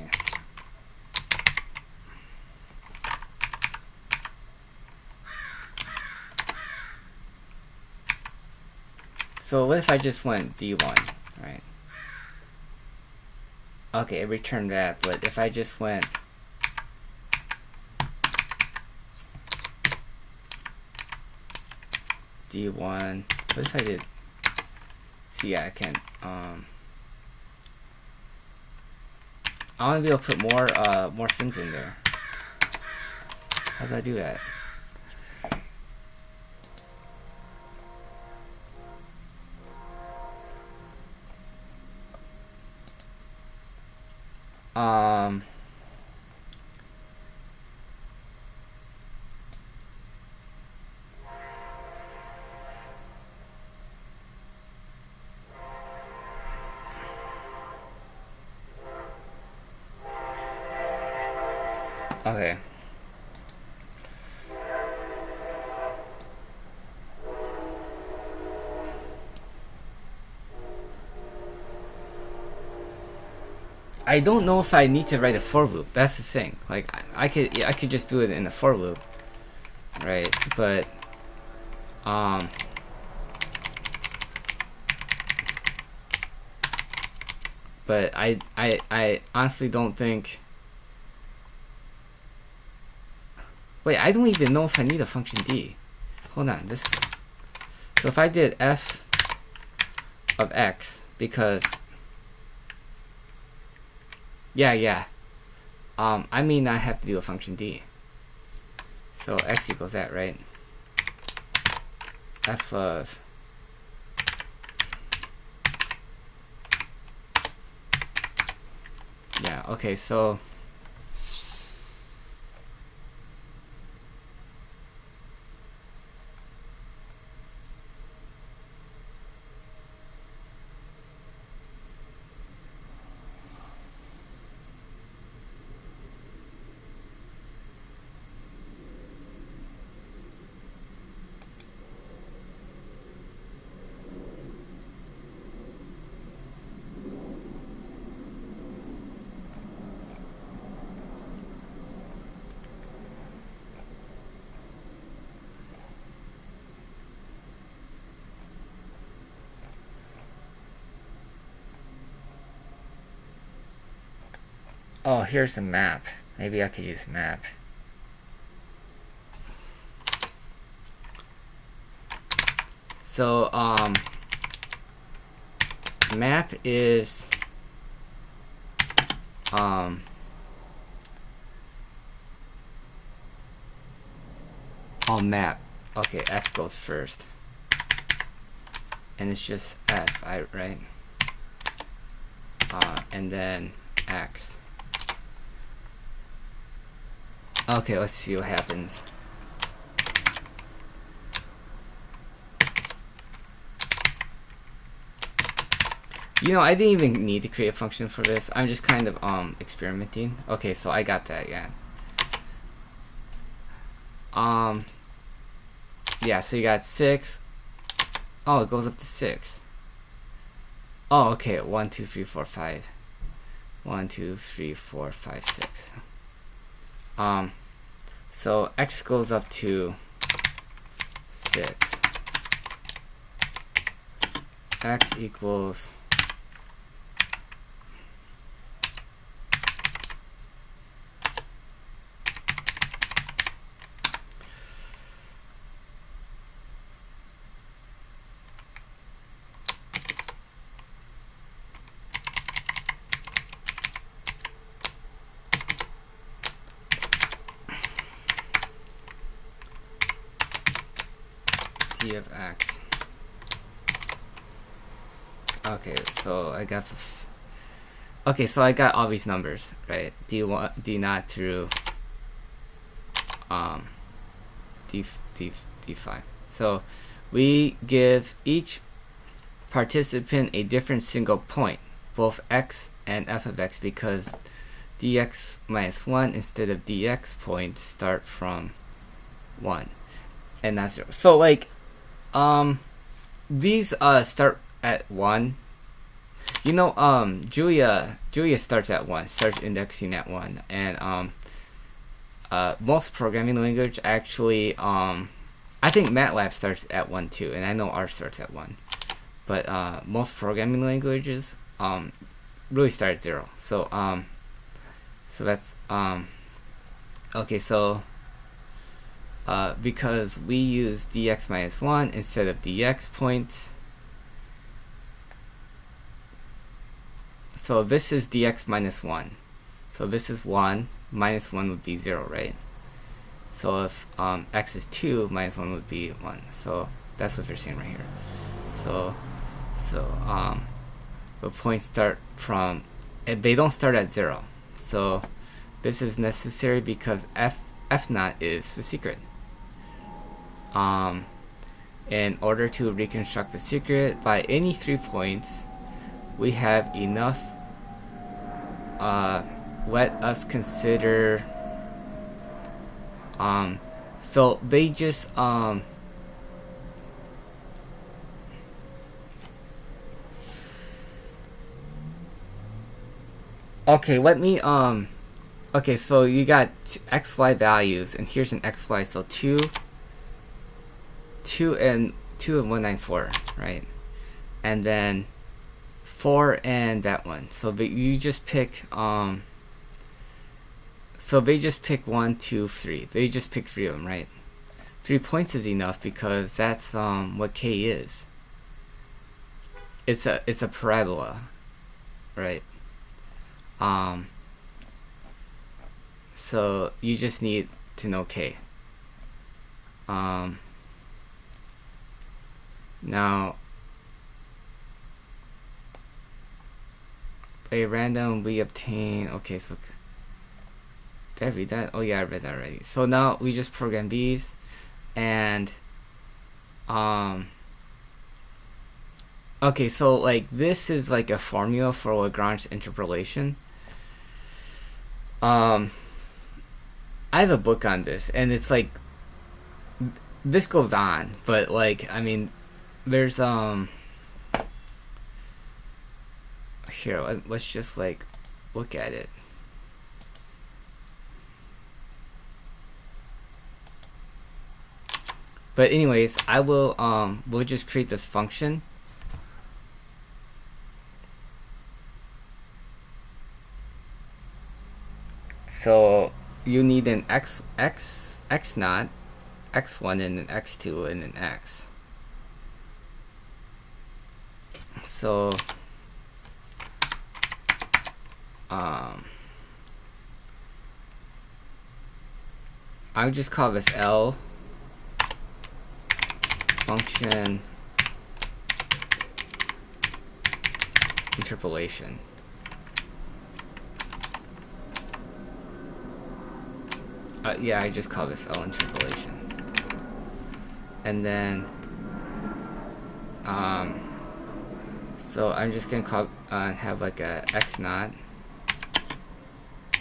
Speaker 1: So what if I just went D1, right? Okay, it returned that, but if I just went D1, what if I did, see, yeah, I can, I want to be able to put more things in there. How do I do that? Okay. I don't know if I need to write a for loop. That's the thing. Like I could just do it in a for loop, right? But I honestly don't think. Wait, I don't even know if I need a function d. Hold on, this. So if I did f of x, because yeah, I may not have to do a function d. So x equals that, right? F of yeah. Okay, so. Oh, here's the map. Maybe I could use map. So, map is, map. Okay, F goes first. And it's just F, right? And then X. Okay, let's see what happens. You know, I didn't even need to create a function for this. I'm just kind of experimenting. Okay, so I got that, yeah. Yeah, so you got 6. Oh, it goes up to 6. Oh, okay, 1, 2, 3, 4, 5. 1, 2, 3, 4, 5, 6. So x goes up to 6. X equals d of x. Okay, so I got all these numbers, right? D1, D0 through D5. So we give each participant a different single point, both x and f of x, because dx minus 1 instead of dx points start from 1 and not 0. So like these start at 1. You know, Julia starts at 1, starts indexing at 1, and most programming language actually, I think MATLAB starts at 1 too, and I know R starts at 1, but most programming languages really start at 0. So so that's okay. So because we use dx minus 1 instead of dx points. So this is dx minus 1. So this is 1, minus 1 would be 0, right? So if x is 2, minus 1 would be 1. So that's what they're saying right here. So the points start from, they don't start at 0. So this is necessary because f0 is the secret. In order to reconstruct the secret by any 3 points, we have enough. Let us consider. So they just okay. Let me okay. So you got xy values, and here's an xy. So 2 and 194, right? And then 4 and that one. So you just pick so they just pick 1, 2, 3. They just pick 3 of them, right? 3 points is enough because that's what k is. It's a parabola, right? So you just need to know k. Now a random we obtain. Okay, so did I read that? Oh yeah, I read that already. So now we just program these, and okay, so like this is like a formula for Lagrange interpolation. I have a book on this, and it's like this goes on, but like I mean, there's here, let's just like look at it. But anyways, I will we'll just create this function. So you need an x naught, x1, and an x2, and an x. So I would just call this L function interpolation. Yeah, I just call this L interpolation. And then so I'm just gonna call have like a x naught,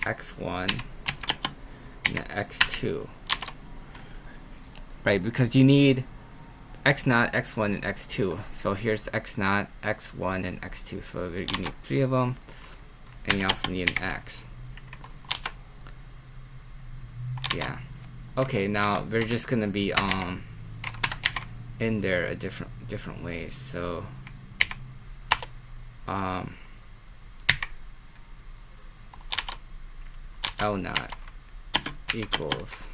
Speaker 1: x1, and an x2, right? Because you need x naught, x1, and x2. So here's x naught, x1, and x2. So you need 3 of them, and you also need an x. Yeah. Okay. Now they're just gonna be in there a different ways. So L naught equals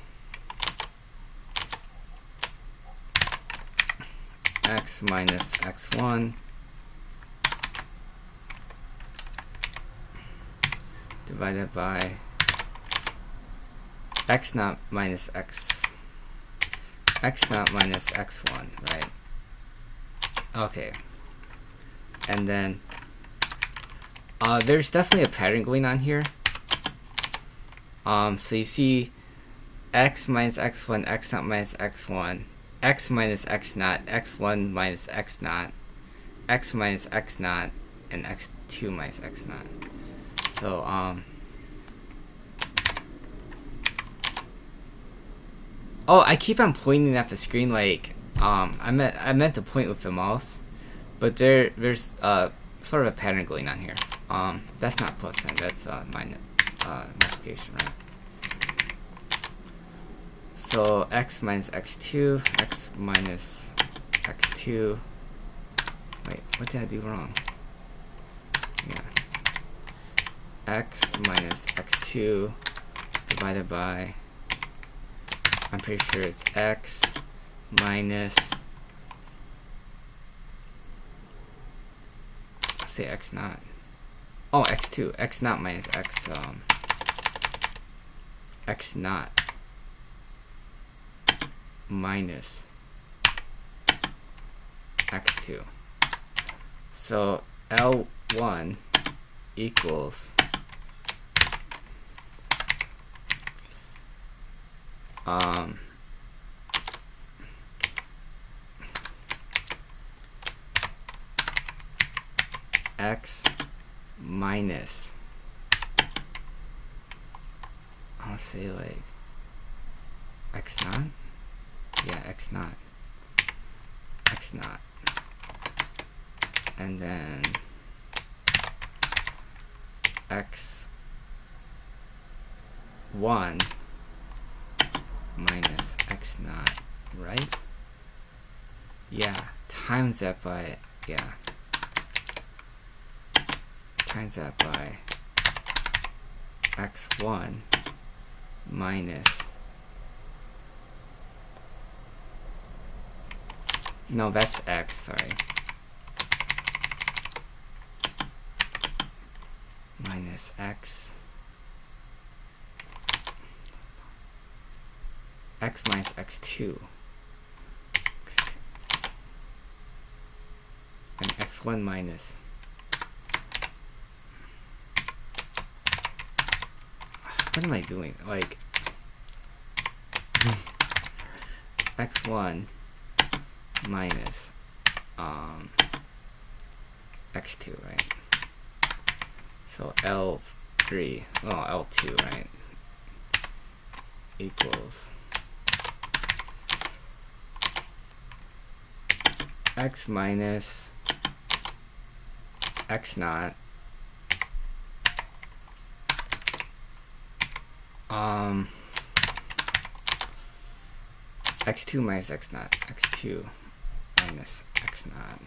Speaker 1: x minus x1 divided by x naught minus x x naught minus x1, right? Okay. And then there's definitely a pattern going on here. So you see x minus x1, x naught minus x1, x minus x naught, x1 minus x naught, x minus x naught, and x2 minus x naught. So oh, I keep on pointing at the screen like I meant to point with the mouse, but there's sort of a pattern going on here. That's not plus sign, that's minus multiplication, right? So x minus x2, x minus x2. Wait, what did I do wrong? Yeah. X minus x2 divided by, I'm pretty sure it's x minus, say x naught. Oh, x2, x naught minus x naught minus x2. So L1 equals x minus, I'll say like x naught. Yeah, x naught, and then x1 minus x naught, right? Yeah, times that by, yeah, times that by x1 minus, no, that's x, sorry, minus x minus x2, and x1 minus, what am I doing, like x1 minus x2, right? So L3, well, L2, right, equals x minus x naught x2 minus x naught, x2 minus x naught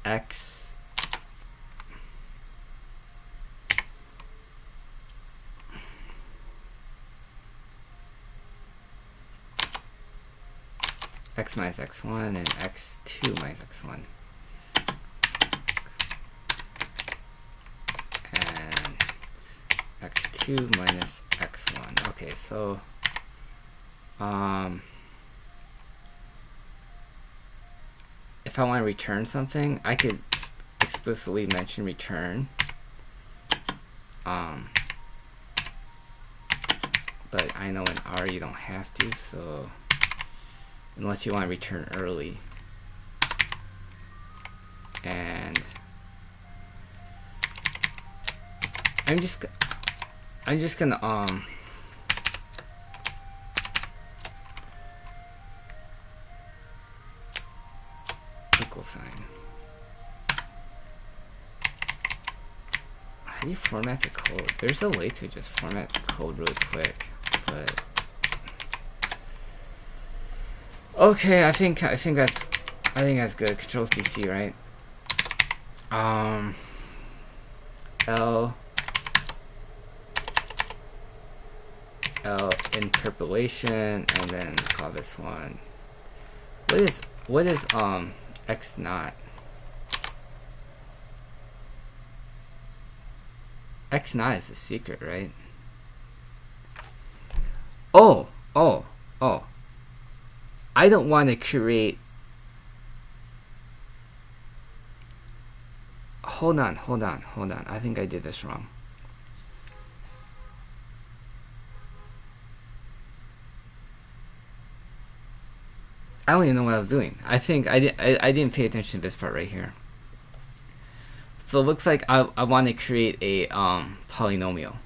Speaker 1: x minus x1 and x2 minus x1, and x2 minus x1. Okay, so if I want to return something, I could explicitly mention return, but I know in R you don't have to, so unless you want to return early. And I'm just gonna equal sign. How do you format the code? There's a way to just format the code really quick, but okay, I think that's good. Control CC, right? L interpolation, and then call this one. What is x naught? X naught is a secret, right? Oh, oh, oh. I don't want to create... Hold on. I think I did this wrong. I don't even know what I was doing. I think I didn't pay attention to this part right here. So it looks like I want to create a polynomial.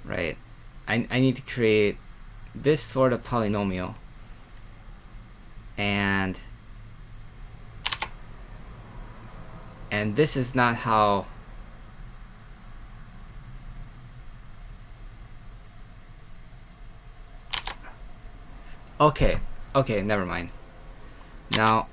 Speaker 1: Right? I need to create this sort of polynomial. And this is not how... Okay, never mind. Now,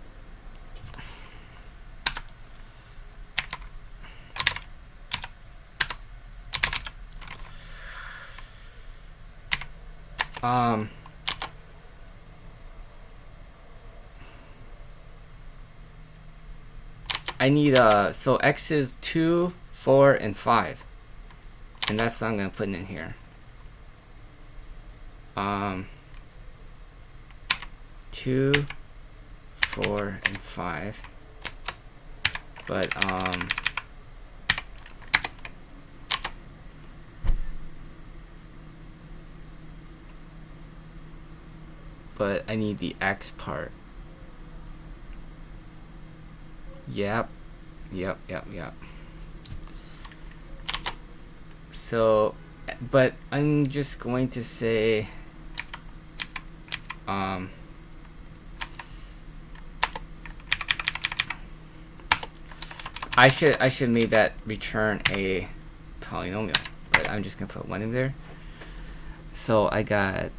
Speaker 1: I need so x is 2, 4, and 5, and that's what I'm gonna put in here. 2, 4, and 5, but I need the x part. Yep. So, but I'm just going to say I should make that return a polynomial, but I'm just gonna put 1 in there. So I got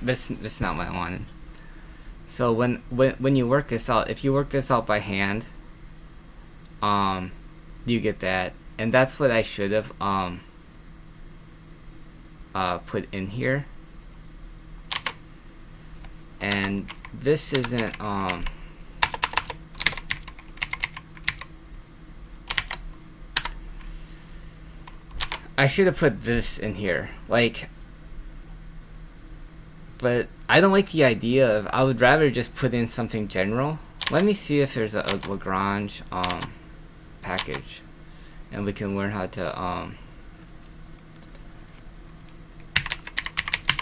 Speaker 1: that's not what I wanted. So when you work this out, if you work this out by hand, you get that, and that's what I should have put in here. And this isn't I should have put this in here, like, but I don't like the idea of, I would rather just put in something general. Let me see if there's a Lagrange package, and we can learn how to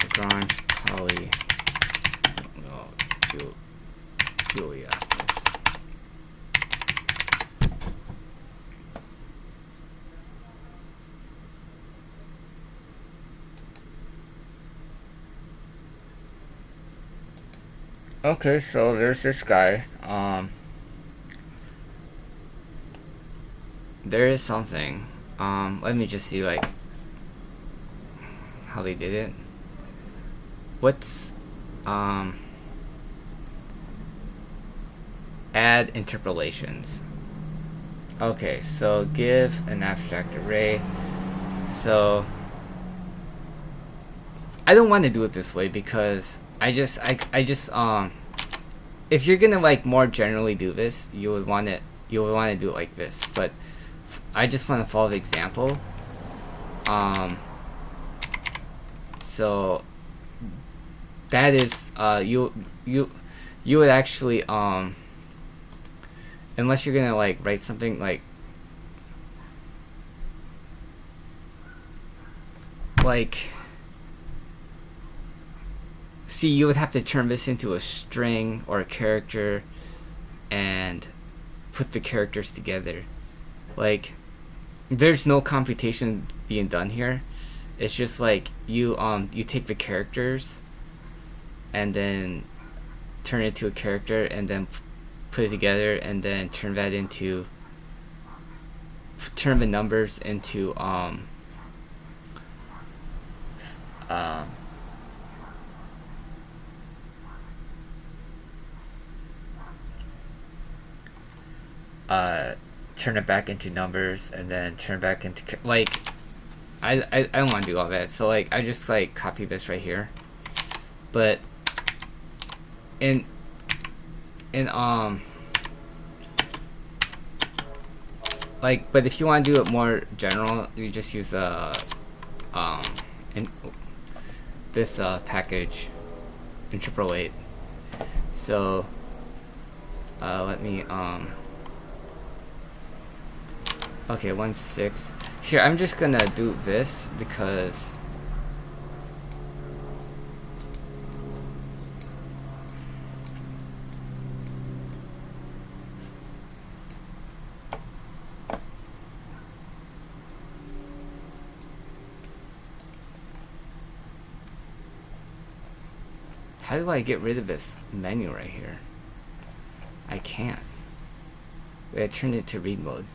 Speaker 1: Lagrange poly. Julia. Okay, so there's this guy. There is something. Let me just see like how they did it. What's add interpolations. Okay, so give an abstract array. So I don't want to do it this way because I just if you're gonna like more generally do this, you would want to do it like this, but I just want to follow the example. So that is you would actually unless you're gonna like write something like see, you would have to turn this into a string or a character and put the characters together. Like, there's no computation being done here. It's just like you take the characters and then turn it to a character and then put it together and then turn the numbers into turn it back into numbers and then turn back into like I don't want to do all that. So like I just like copy this right here, but in like, but if you want to do it more general, you just use in this package Interpolate. So let me okay, 1.6 here. I'm just gonna do this because how do I get rid of this menu right here? I can't. I turned it to read mode.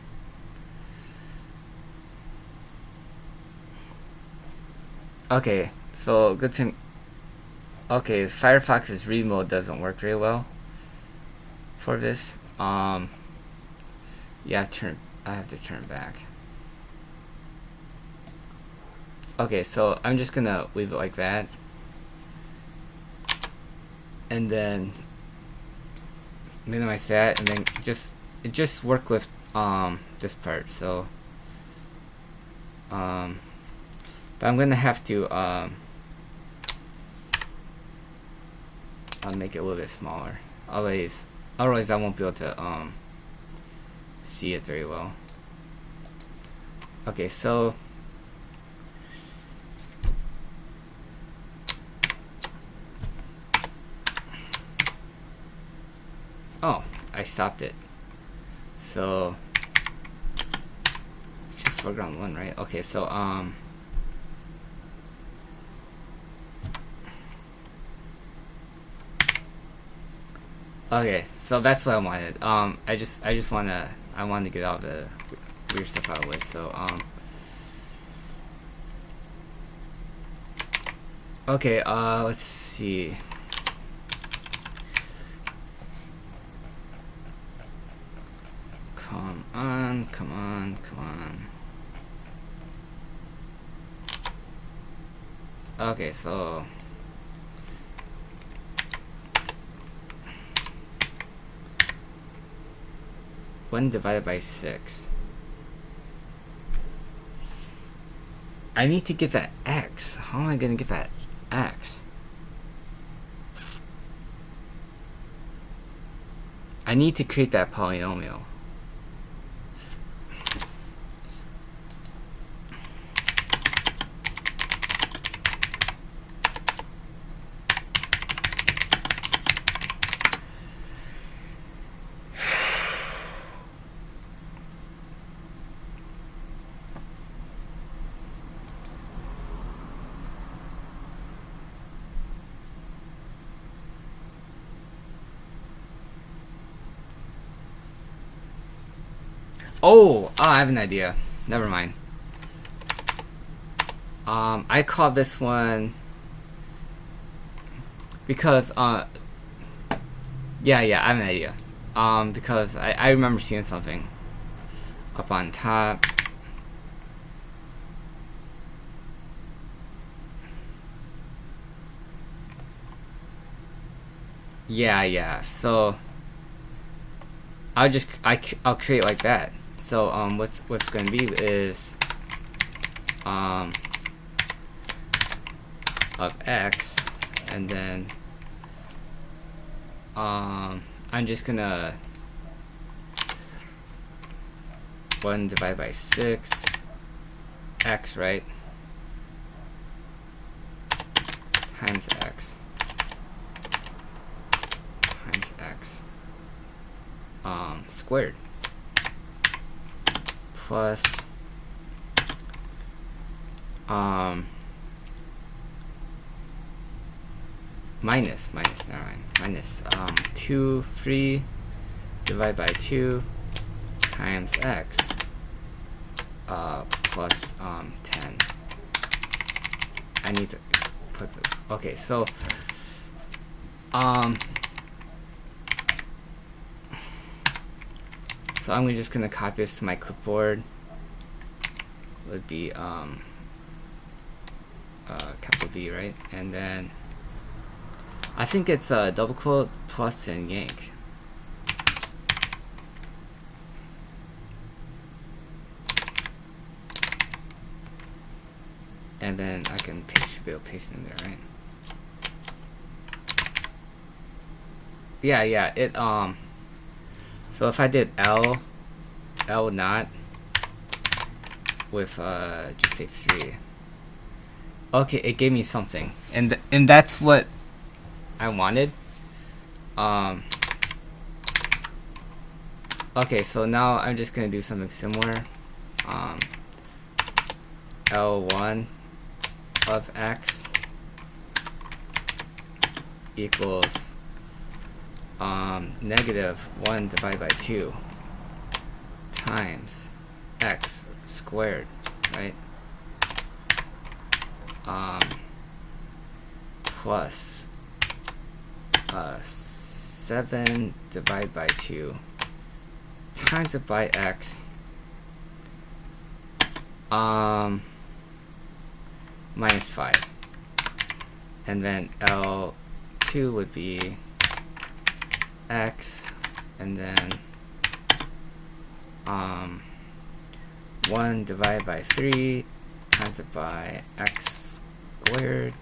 Speaker 1: Okay, so good thing. Okay, Firefox's read mode doesn't work very well for this. Yeah, I have to turn back. Okay, so I'm just gonna leave it like that, and then minimize that, and then just work with this part. So but I'm gonna have to I'll make it a little bit smaller. Otherwise I won't be able to see it very well. Okay, so oh, I stopped it. So it's just foreground 1, right? Okay, so okay, so that's what I wanted. I wanted to get all the weird stuff out of the way. So okay, let's see. Come on. Okay, so one divided by 6. I need to get that x. How am I gonna get that x? I need to create that polynomial. Oh, I have an idea. Never mind. I call this one because yeah, I have an idea. Because I remember seeing something up on top. Yeah. So I'll create like that. So what's going to be is of x, and then I'm just gonna 1 divided by 6 x, right, times x squared plus minus 2 3 divided by 2 times x plus 10. I need to put okay, so So I'm just gonna copy this to my clipboard. Would be capital B, right? And then I think it's a double quote plus and yank. And then I can should be able to paste in there, right? Yeah, it so if I did L not with just say 3, okay, it gave me something, and that's what I wanted. Okay, so now I'm just gonna do something similar. L1 of x equals negative 1 divided by 2 times x squared, right? Plus 7 divided by 2 times it by x minus 5, and then L2 would be x, and then 1 divided by 3 times it by x squared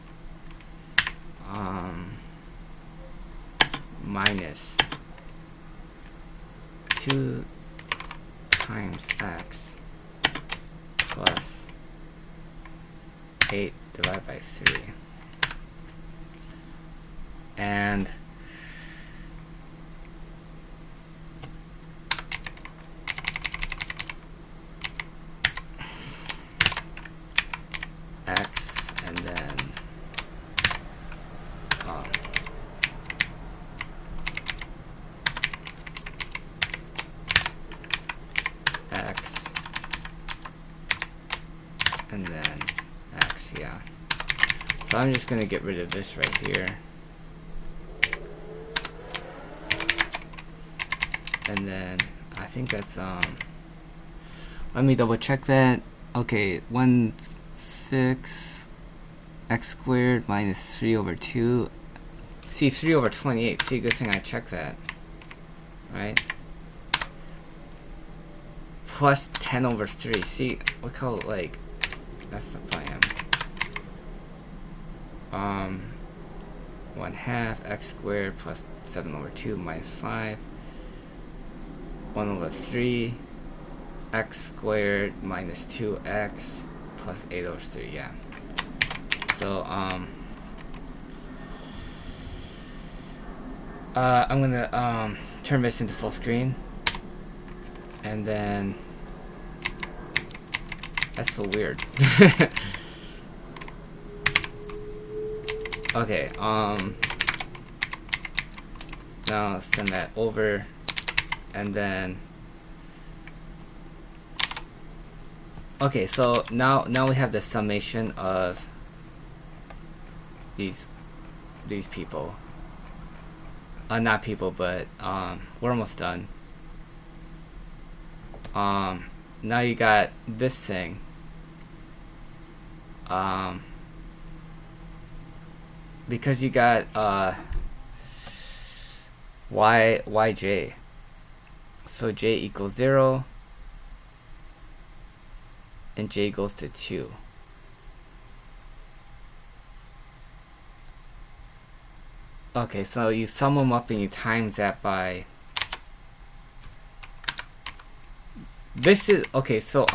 Speaker 1: minus 2 times x plus 8 divided by 3. And x, and then x, and then x, yeah. So I'm just gonna get rid of this right here, and then I think that's let me double check that. Okay, 1/6 x squared minus 3 over 2. See, 3 over 28. See, good thing I checked that, right? Plus 10 over 3. See, look how, like, that's the plan. 1/2 x squared plus 7 over 2 minus 5. 1 over 3 x squared minus 2x plus 8 over 3, yeah. So, I'm gonna, turn this into full screen, and then, that's so weird. Okay, now send that over, and then, okay, so now we have the summation of these people. Not people, but we're almost done. Now you got this thing. Because you got yj, so j equals 0 and j goes to 2. Okay, so you sum them up and you times that by this is okay. So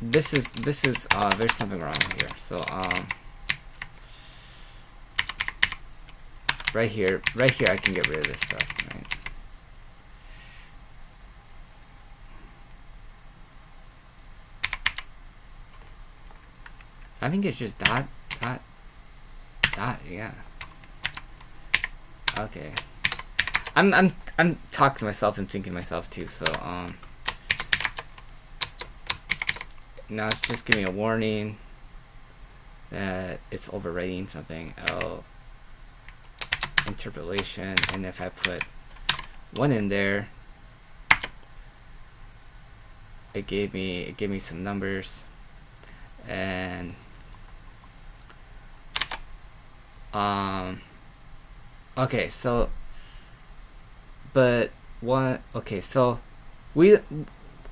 Speaker 1: this is there's something wrong here. So right here I can get rid of this stuff, right? I think it's just dot, yeah. Okay. I'm talking to myself and thinking to myself too, so now it's just giving me a warning that it's overwriting something. Interpolation, and if I put 1 in there, it gave me some numbers, and okay, so but one okay, so we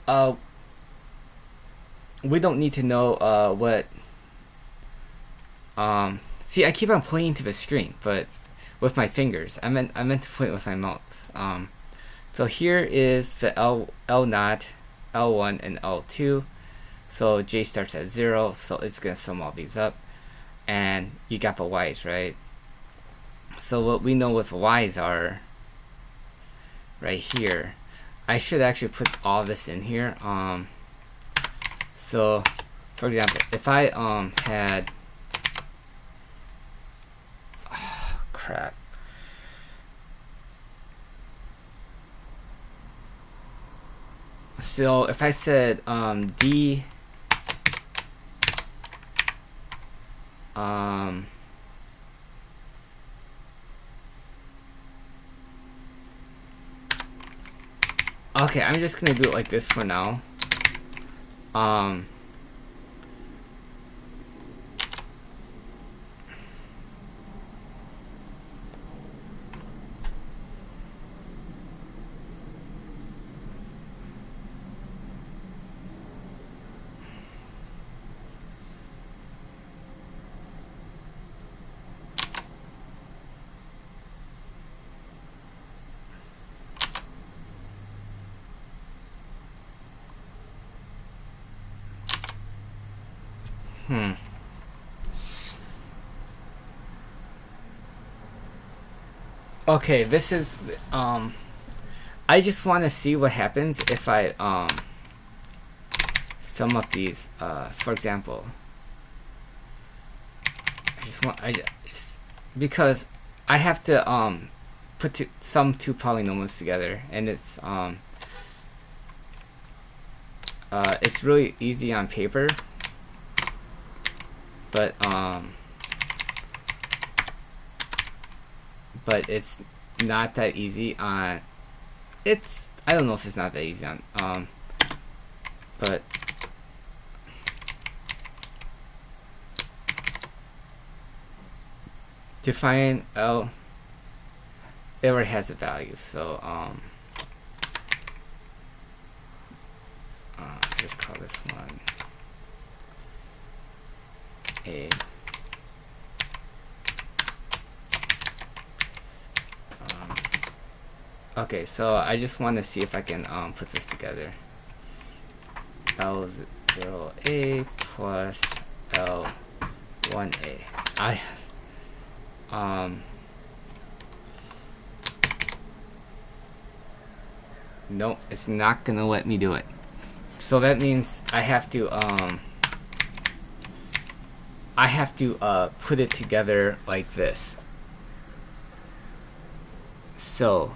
Speaker 1: don't need to know what see, I keep on pointing to the screen, but with my fingers. I meant to point with my mouse. So here is the L0, L1, and L2. So J starts at 0, so it's gonna sum all these up, and you got the Y's, right? So what we know what the Y's are right here. I should actually put all this in here. So for example, if I had crap. So if I said D okay, I'm just gonna do it like this for now. Okay, this is I just want to see what happens if I sum up these. For example, because I have to put some two polynomials together, and it's really easy on paper, but it's not that easy on I don't know if it's not that easy on but to find L, it already has a value, so just call this one A. Okay, so I just want to see if I can put this together. L0A plus L1A. Nope, it's not gonna let me do it. So that means I have to put it together like this. So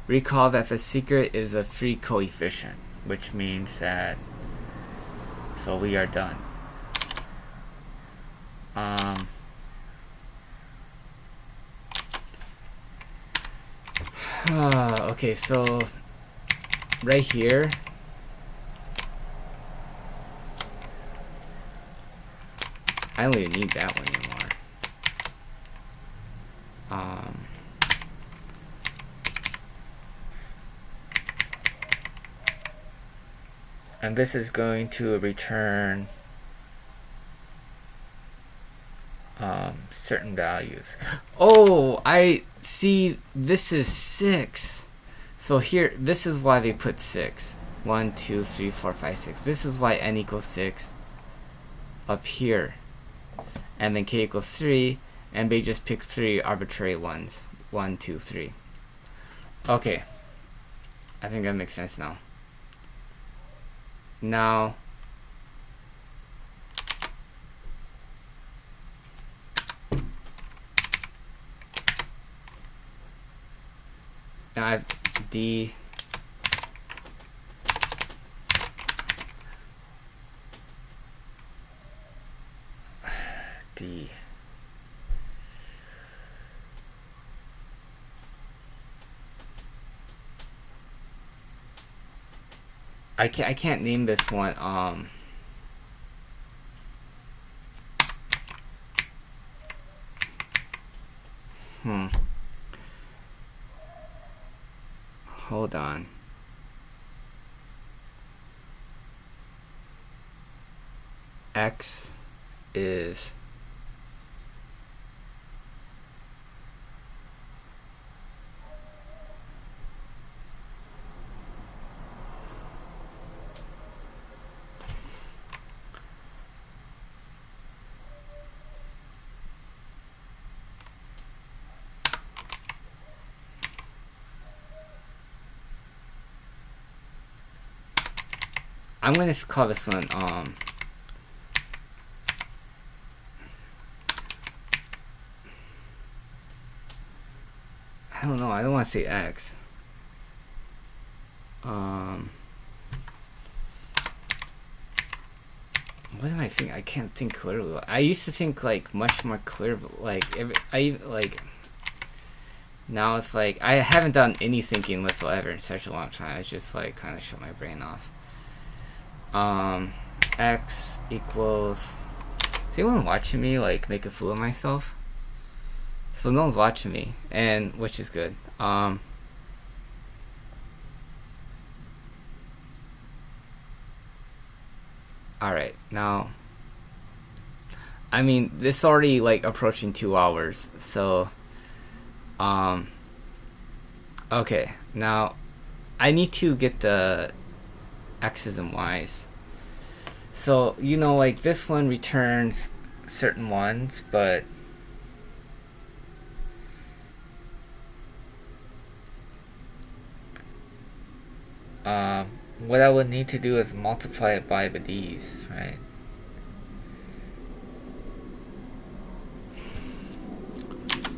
Speaker 1: recall that the secret is a free coefficient, which means that so we are done. Okay, so right here I don't even need that one anymore. And this is going to return certain values. Oh, I see. This is 6. So here, this is why they put 6. 1, 2, 3, 4, 5, 6. This is why n equals 6 up here. And then k equals 3, and they just pick 3 arbitrary ones. 1, 2, 3. Okay. I think that makes sense now. Now I have D D. I can't name this one. Hold on. X is I'm gonna call this one I don't know, I don't want to say X. What am I thinking? I can't think clearly. I used to think like much more clear, but like now it's like I haven't done any thinking whatsoever in such a long time. I just like kind of shut my brain off. X equals. Is anyone watching me like make a fool of myself? So no one's watching me, and which is good. Alright, now I mean this already like approaching 2 hours, so okay, now I need to get the X's and Y's. So you know, like this one returns certain ones, but what I would need to do is multiply it by the D's, right?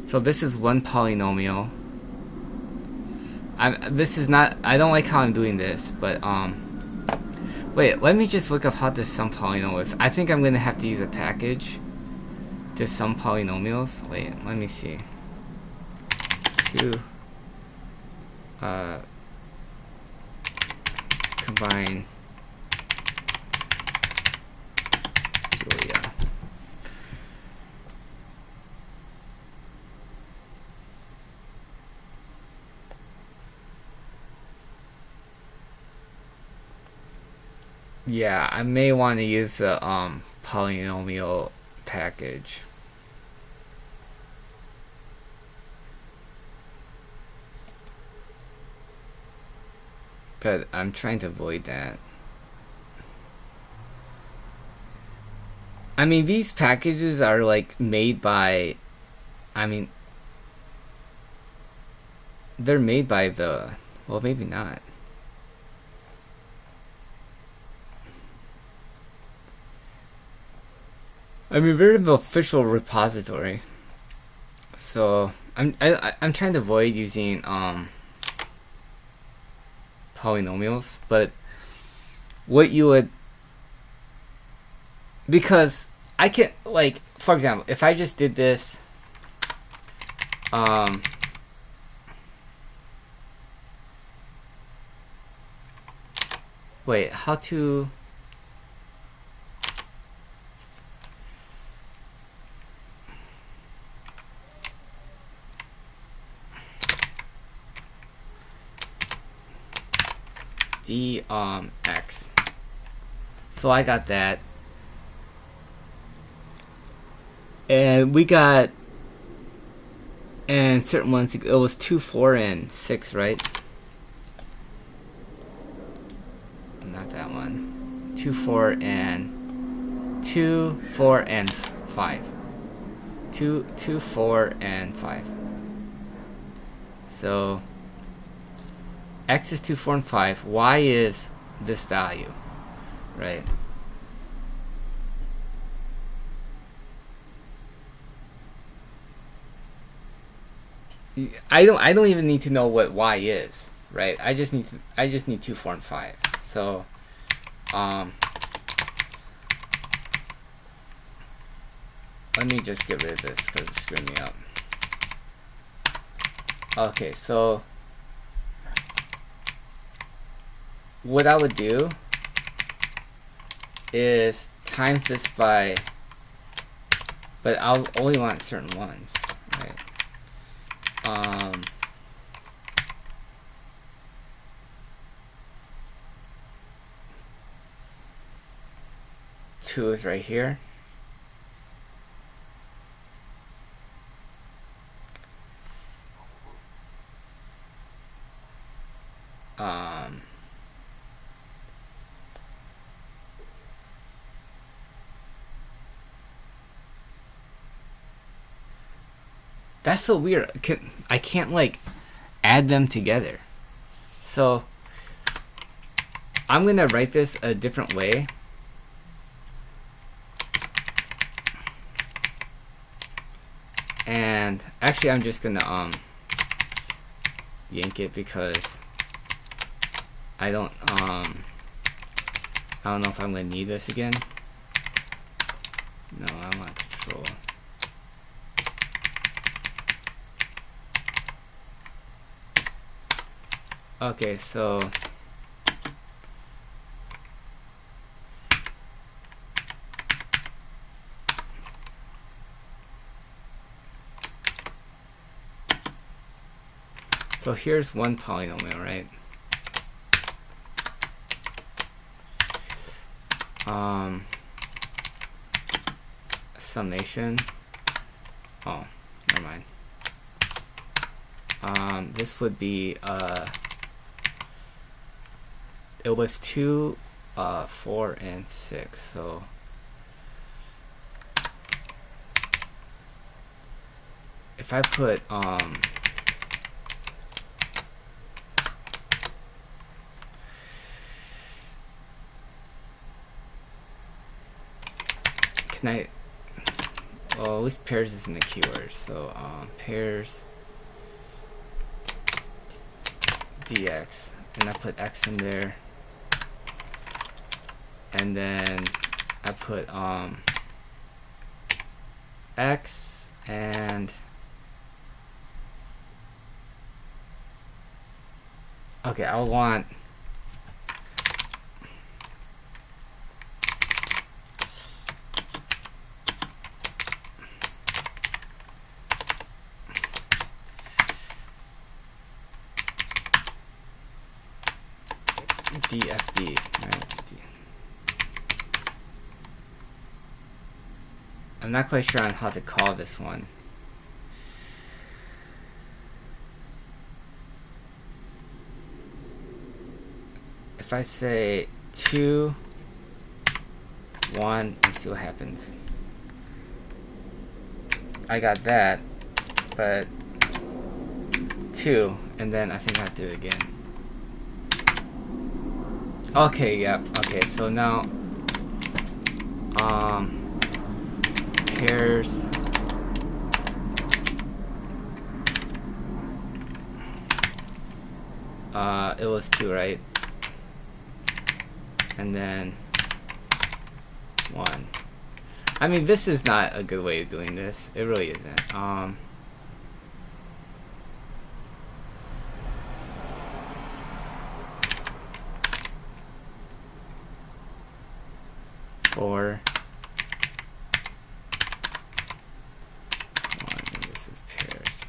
Speaker 1: So this is one polynomial. This is not, I don't like how I'm doing this, but wait, let me just look up how to sum polynomials. I think I'm gonna have to use a package to sum polynomials. Wait, let me see. Combine Julia. Yeah, I may want to use the polynomial package. But I'm trying to avoid that. I mean, these packages are like made by, I mean, they're made by the, well, maybe not. I mean, they're the official repository. So I'm trying to avoid using polynomials, but what you would, because I can, like, for example, if I just did this wait, how to X. So I got that. And we got, and certain ones, it was 2, 4, and 6, right? Not that one. 2, 4, and 2, 4, and 5. 2, 4, and 5. So X is 2, 4, and 5. Y is this value, right? I don't even need to know what Y is, right? I just need 2, 4, and 5. So let me just get rid of this because it's screwing me up. Okay, so what I would do is times this by, but I'll only want certain ones, right? 2 is right here. That's so weird. I can't like add them together. So I'm gonna write this a different way. And actually I'm just gonna yank it because I don't know if I'm gonna need this again. No, I want control. Okay, so here's one polynomial, right? Summation. Oh, never mind. This would be it was 2, 4, and 6. So if I put can I, well, at least pairs isn't a keyword, so pairs dx, and I put x in there, and then I put x and okay, I'll want DFD, right? I'm not quite sure on how to call this one. If I say 2, 1, and see what happens. I got that, but 2, and then I think I have to do it again. Okay, yeah, okay, so now pairs it was 2, right? And then 1. I mean, this is not a good way of doing this. It really isn't. 4. 1, and this is pairs.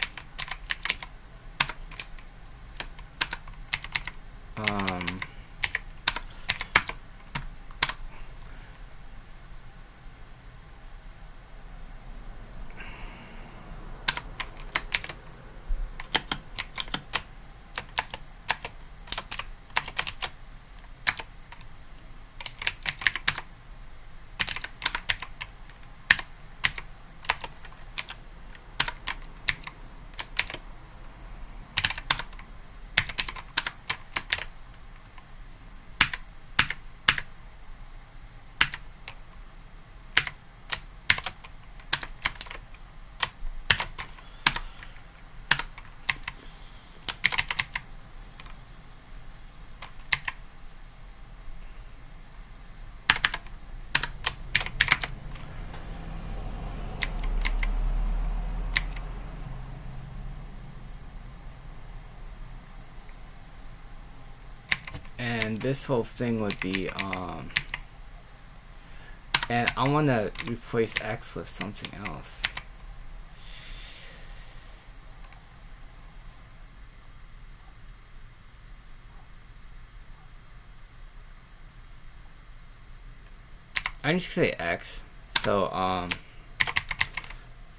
Speaker 1: and this whole thing would be and I want to replace x with something else. I just say x, so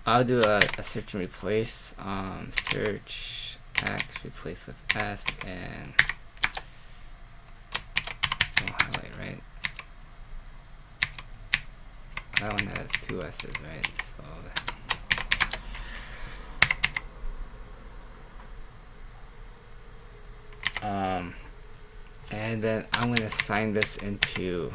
Speaker 1: I'll do a search and replace, search x replace with s, and I'll highlight, right? That one has two s's, right? So and then I'm going to assign this into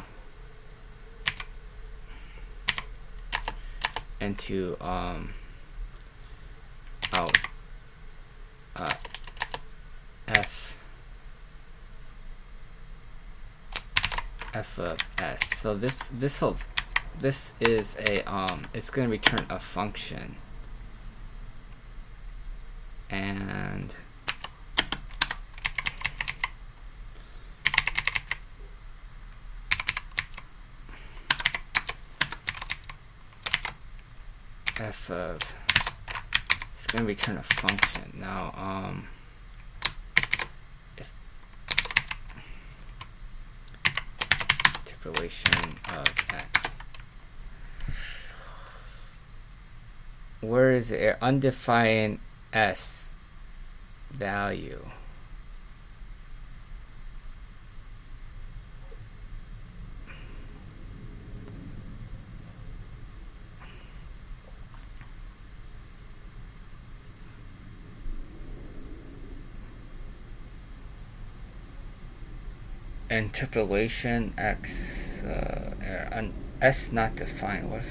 Speaker 1: f of s. So this is a it's going to return a function, and f of it's going to return a function. Now if interpolation of x, where is it? Undefined s value. Interpolation x s not defined. What?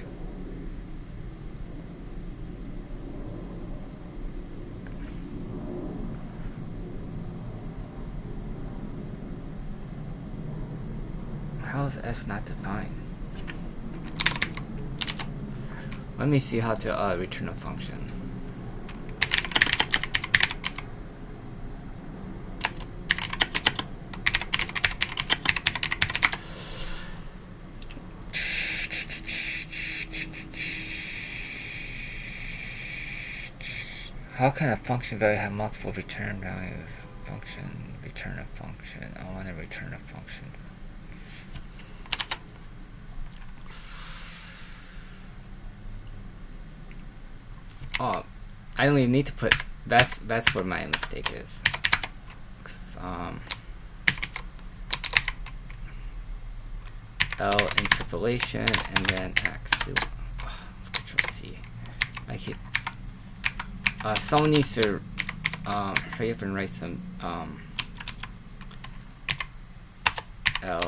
Speaker 1: How is s not defined? Let me see how to return a function. How can a function value have multiple return values? Function, return a function. I want to return a function. Oh, I don't even need to put. That's where my mistake is. 'Cause, L interpolation and then x. Control C. I keep. Someone needs to hurry up and write some L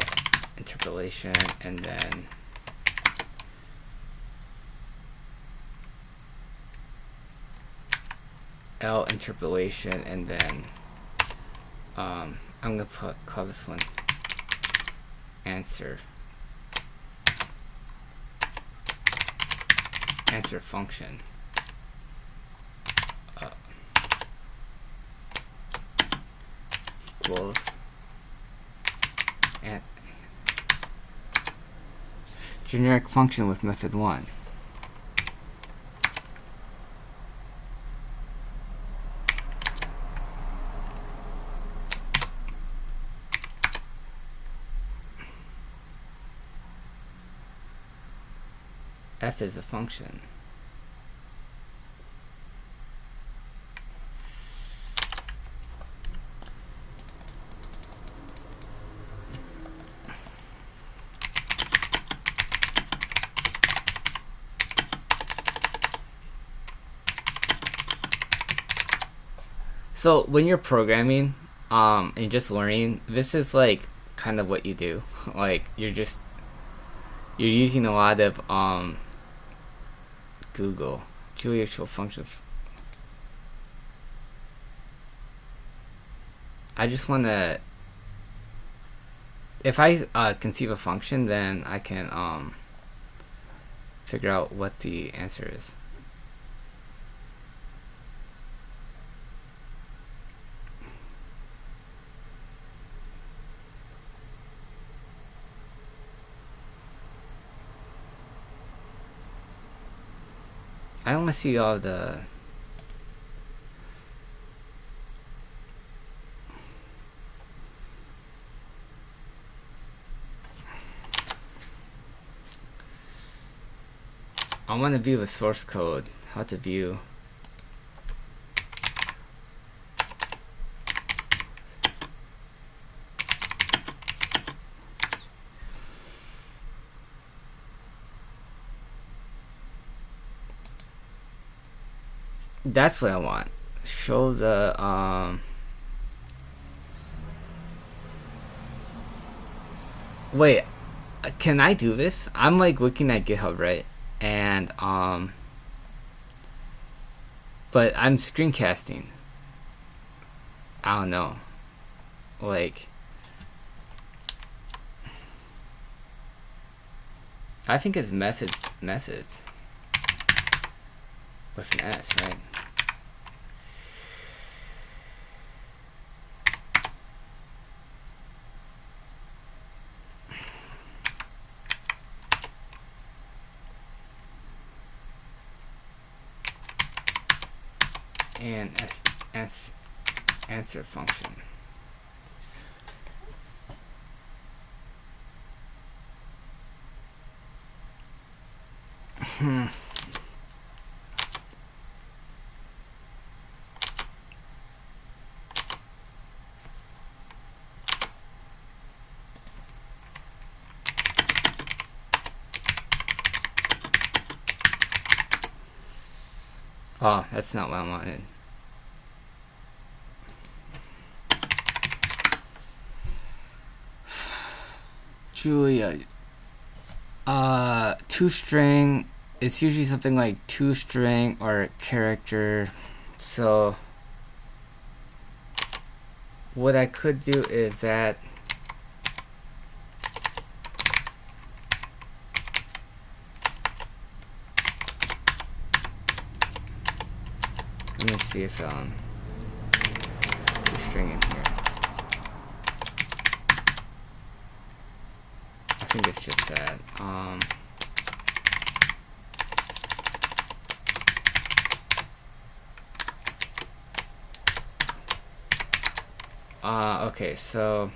Speaker 1: interpolation and then L interpolation and then I'm gonna call this one answer function. Equals and generic function with method 1. F is a function. So when you're programming and just learning, this is like kind of what you do. Like you're using a lot of Google Julia show functions. I just want to, if I conceive a function, then I can figure out what the answer is. I don't want to see all the. I want to view the source code. How to view. That's what I want. Show the wait, can I do this? I'm like looking at GitHub, right? And but I'm screencasting. I don't know. Like, I think it's methods with an S, right? And answer function. Oh, that's not what I wanted. Julia. ToString. It's usually something like toString or character. So what I could do is that let me see if toString in here. I think it's just that. Okay, so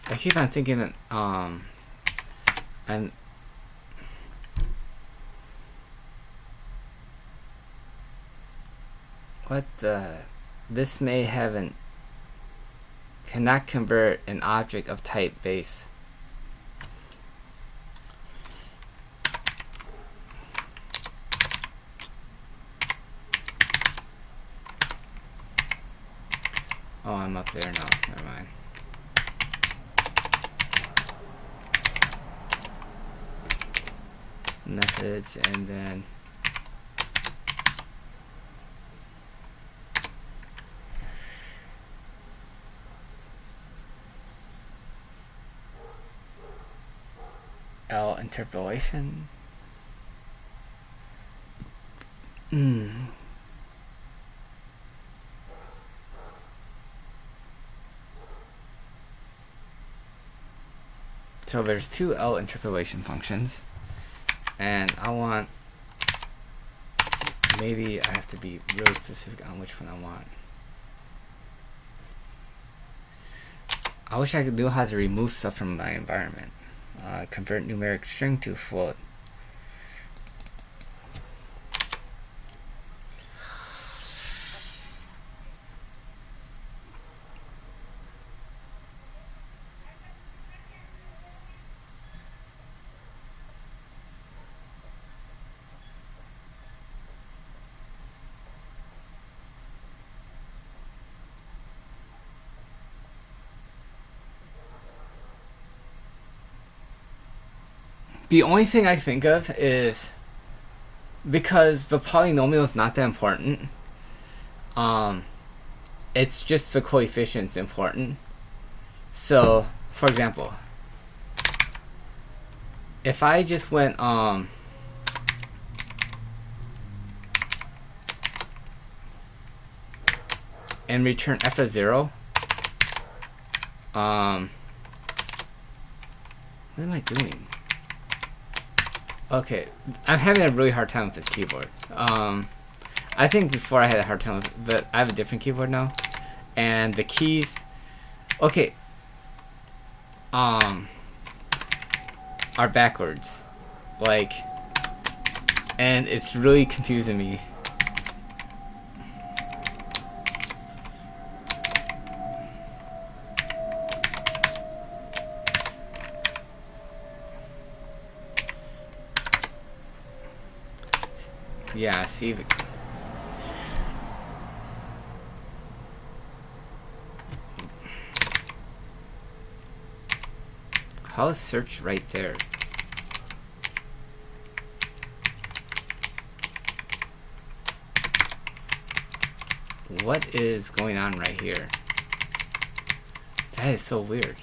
Speaker 1: I keep on thinking that and what this may have an cannot convert an object of type base. Oh, I'm up there now. Never mind. Methods and then interpolation. So there's two interpolation functions, and I want, maybe I have to be really specific on which one I want. I wish I could know how to remove stuff from my environment. Convert numeric string to float. The only thing I think of is because the polynomial is not that important. It's just the coefficients important. So, for example, if I just went and return f of 0, what am I doing? Okay, I'm having a really hard time with this keyboard. I think before I had a hard time with it, but I have a different keyboard now, and the keys, okay, are backwards, like, and it's really confusing me. Yeah, see. How is search right there? What is going on right here? That is so weird.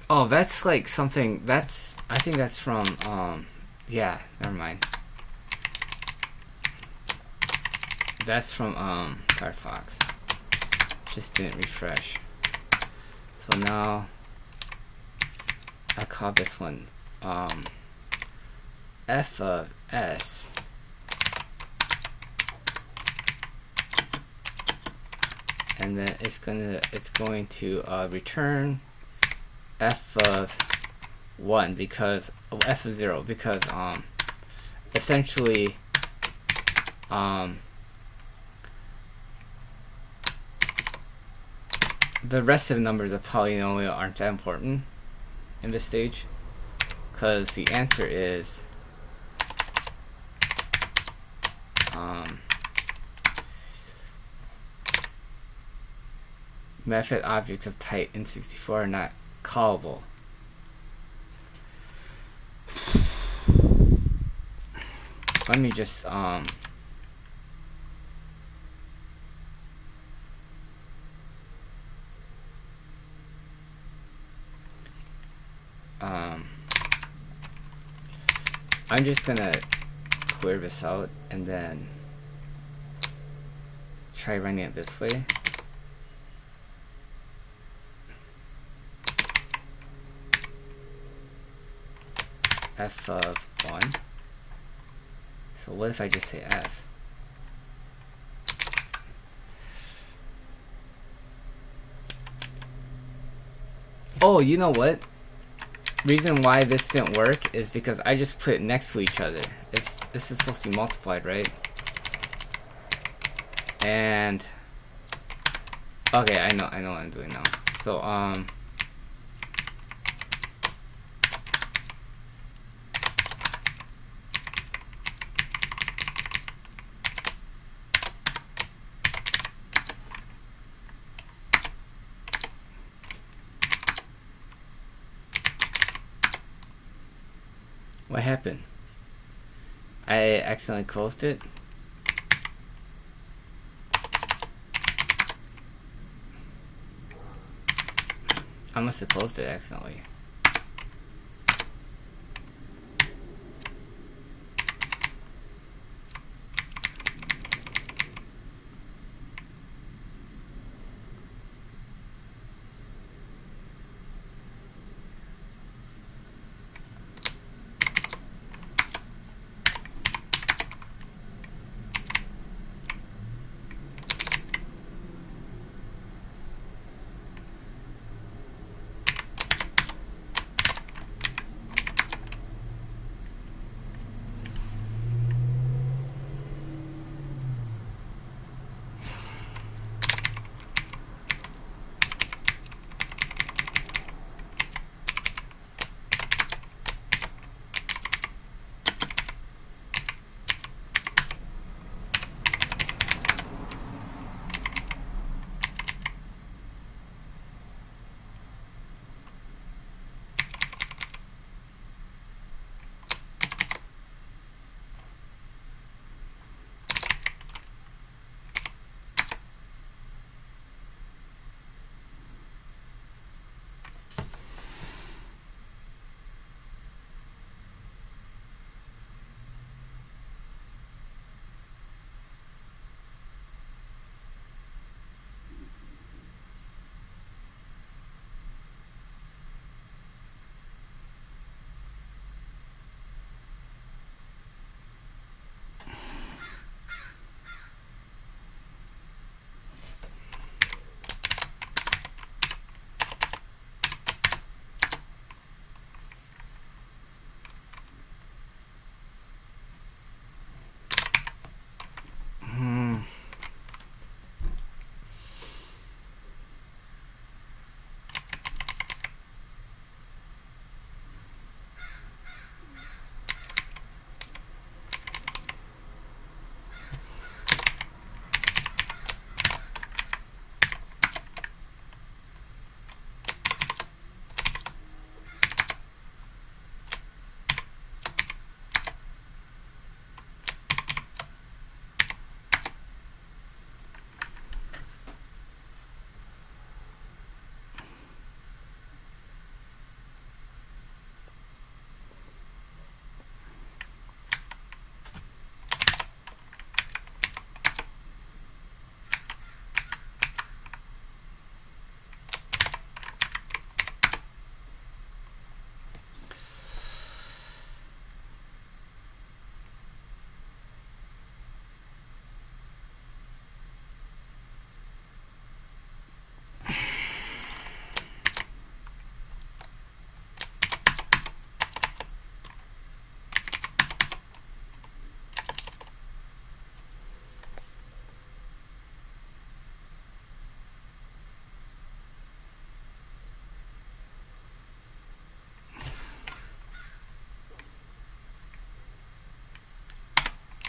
Speaker 1: Oh, that's like something, that's, I think that's from, yeah, never mind. That's from, Firefox. Just didn't refresh. So now, I call this one, f of s. And then it's going to return f of 1 because f of 0 because essentially the rest of the numbers of polynomial aren't that important in this stage because the answer is method objects of type N64 are not callable. Let me just I'm just gonna clear this out and then try running it this way. F of 1. So what if I just say F? Oh, you know what? Reason why this didn't work is because I just put it next to each other. This is supposed to be multiplied, right? And okay, I know what I'm doing now. So what happened? I accidentally closed it. I must have closed it accidentally.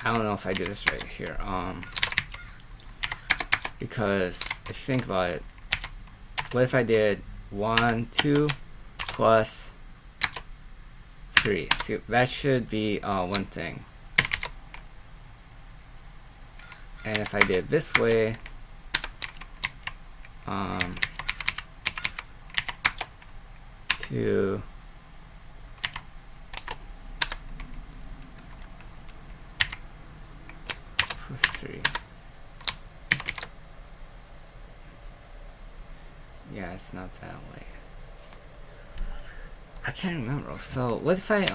Speaker 1: I don't know if I did this right here. Because if you think about it, what if I did 1, 2 plus 3? See, that should be one thing. And if I did it this way, 2 plus 3. Yeah, it's not that way. I can't remember. So what if I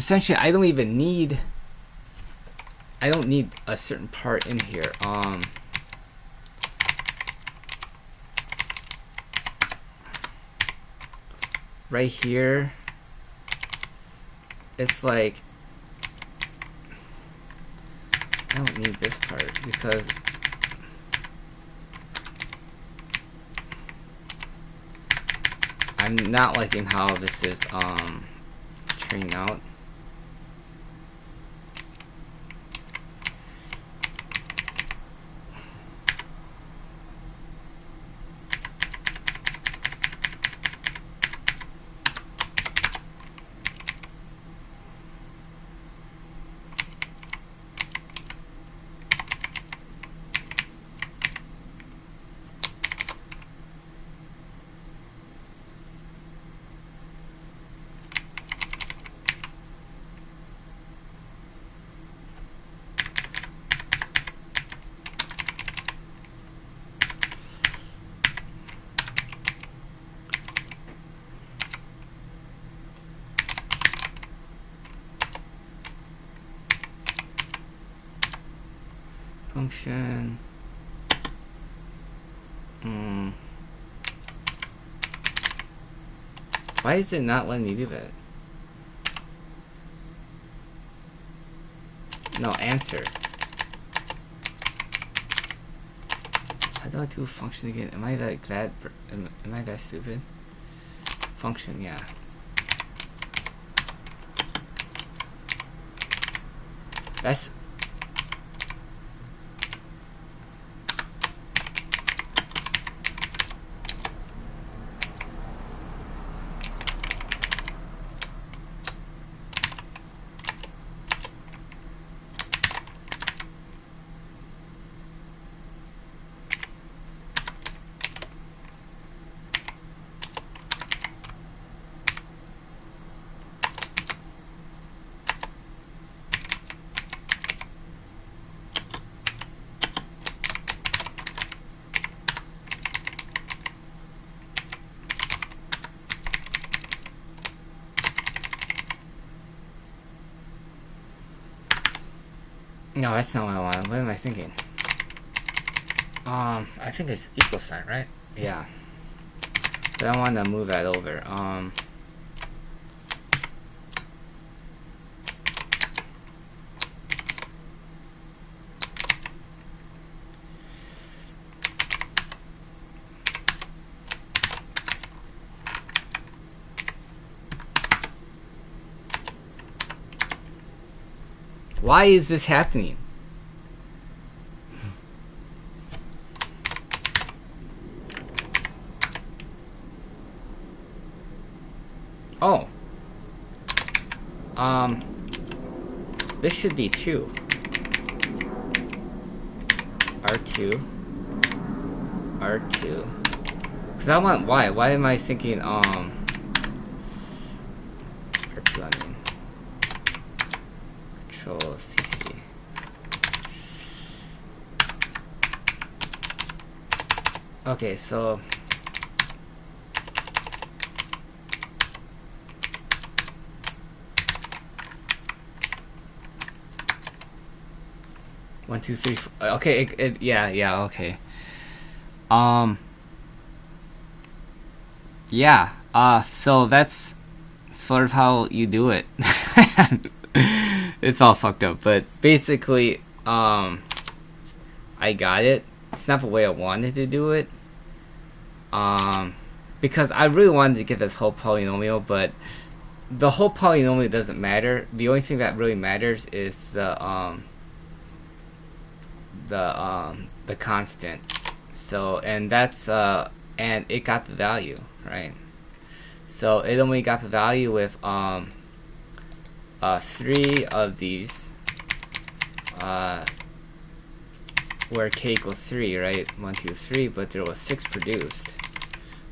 Speaker 1: essentially I don't need a certain part in here. Right here, it's like I don't need this part because I'm not liking how this is turning out. Function. Why is it not letting me do that? No, answer. How do I do function again? Am I like that? Am I that stupid? Function, yeah. That's no, that's not what I want. What am I thinking? I think it's equal sign, right? Yeah. But I want to move that over. Why is this happening? Oh. This should be 2. R2. R2. Because I want Y. Why am I thinking, R2, I mean. Control CC. Okay, so 1, 2, 3, 4. Okay, yeah, okay. Yeah. So that's sort of how you do it. It's all fucked up, but basically, I got it. It's not the way I wanted to do it. Because I really wanted to get this whole polynomial, but the whole polynomial doesn't matter. The only thing that really matters is the constant. So, and that's and it got the value, right? So it only got the value with 3 of these where k equals 3, right? 1, 2, 3, but there was 6 produced.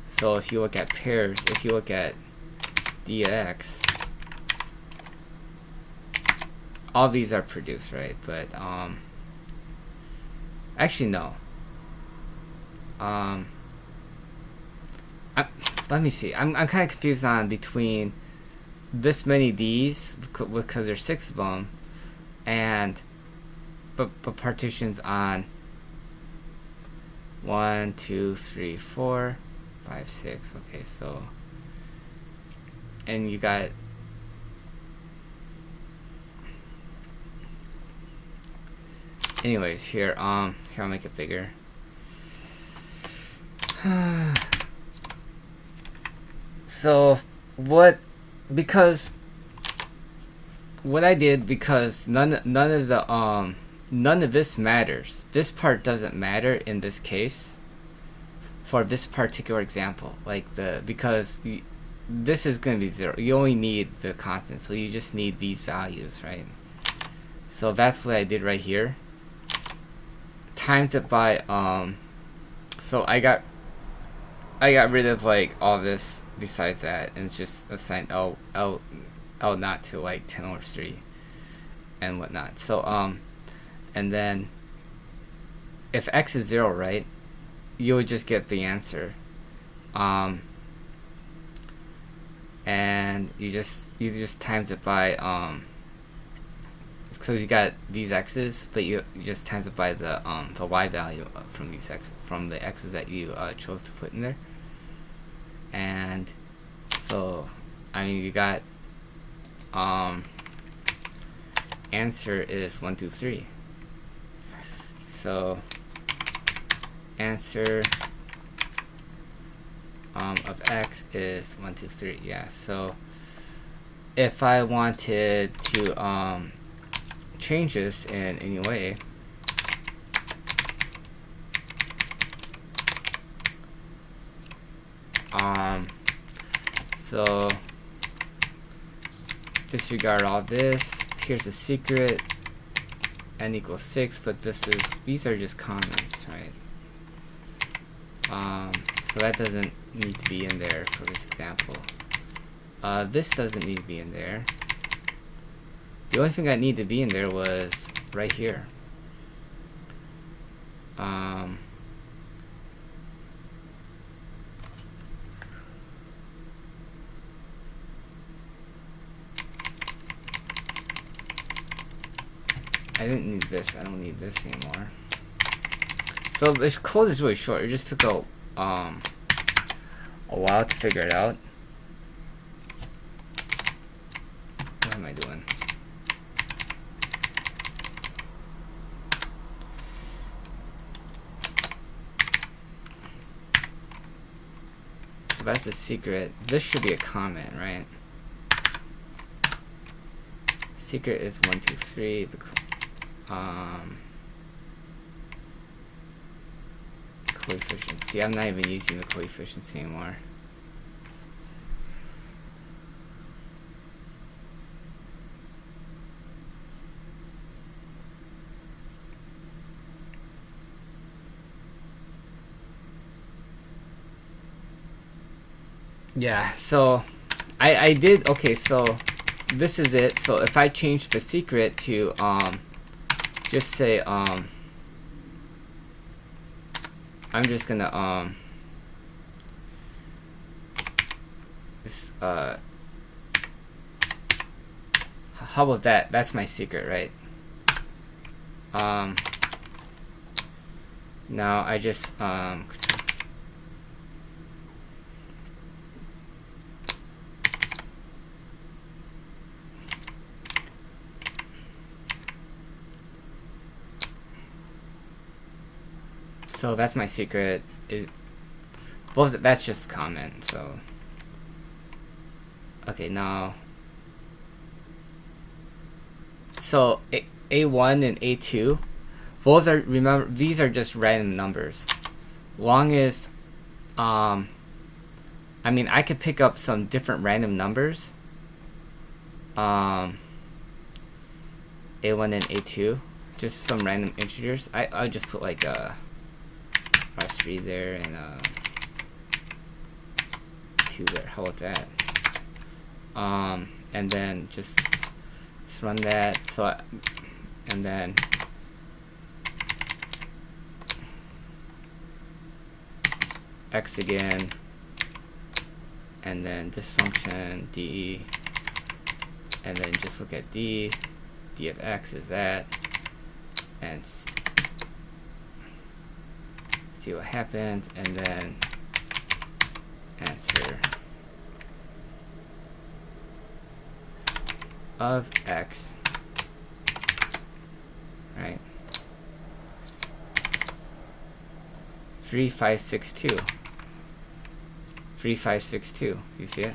Speaker 1: So if you look at pairs, if you look at dx, all these are produced, right? But actually no. Let me see. I'm kind of confused on between this many D's because there's 6 of them, and but partitions on 1, 2, 3, 4, 5, 6. Okay, so and you got anyways here. Here I'll make it bigger. So because what I did, because none of this matters. This part doesn't matter in this case for this particular example. Like because this is going to be 0. You only need the constant, so you just need these values, right? So that's what I did right here. Times it by so I got rid of like all this besides that, and it's just assigned L naught to like 10 over 3 and whatnot. So and then if x is 0, right, you would just get the answer, and you just times it by so you got these x's, but you just times it by the y value from these from the x's that you chose to put in there. And so I mean you got answer is 1, 2, 3. So answer of x is 1, 2, 3. Yeah. So if I wanted to change this in any way, so disregard all this. Here's a secret, n equals 6, but these are just comments, right? So that doesn't need to be in there for this example. This doesn't need to be in there. The only thing that needed to be in there was right here. I didn't need this. I don't need this anymore. So this code is really short. It just took a while to figure it out. What am I doing? So that's a secret. This should be a comment, right? Secret is 1, 2, 3. Coefficient. See, I'm not even using the coefficients anymore. Yeah, so I did, okay, so this is it. So if I change the secret to just say I'm just gonna just how about that? That's my secret, right? Now I just so that's my secret. Well, that's just a comment. So okay, now so A1 and A2, those are, remember, these are just random numbers. Long as I mean, I could pick up some different random numbers, A1 and A2, just some random integers. I'll just put like R3 there and 2 there. How about that? And then just run that. So and then X again, and then this function D, and then just look at D of X is that, and see what happens, and then answer of X, right? 3562. 3562. You see it?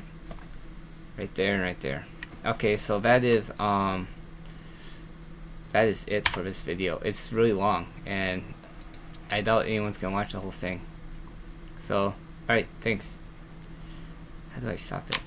Speaker 1: Right there and right there. Okay, so that is it for this video. It's really long, and I doubt anyone's gonna watch the whole thing. So, alright, thanks. How do I stop it?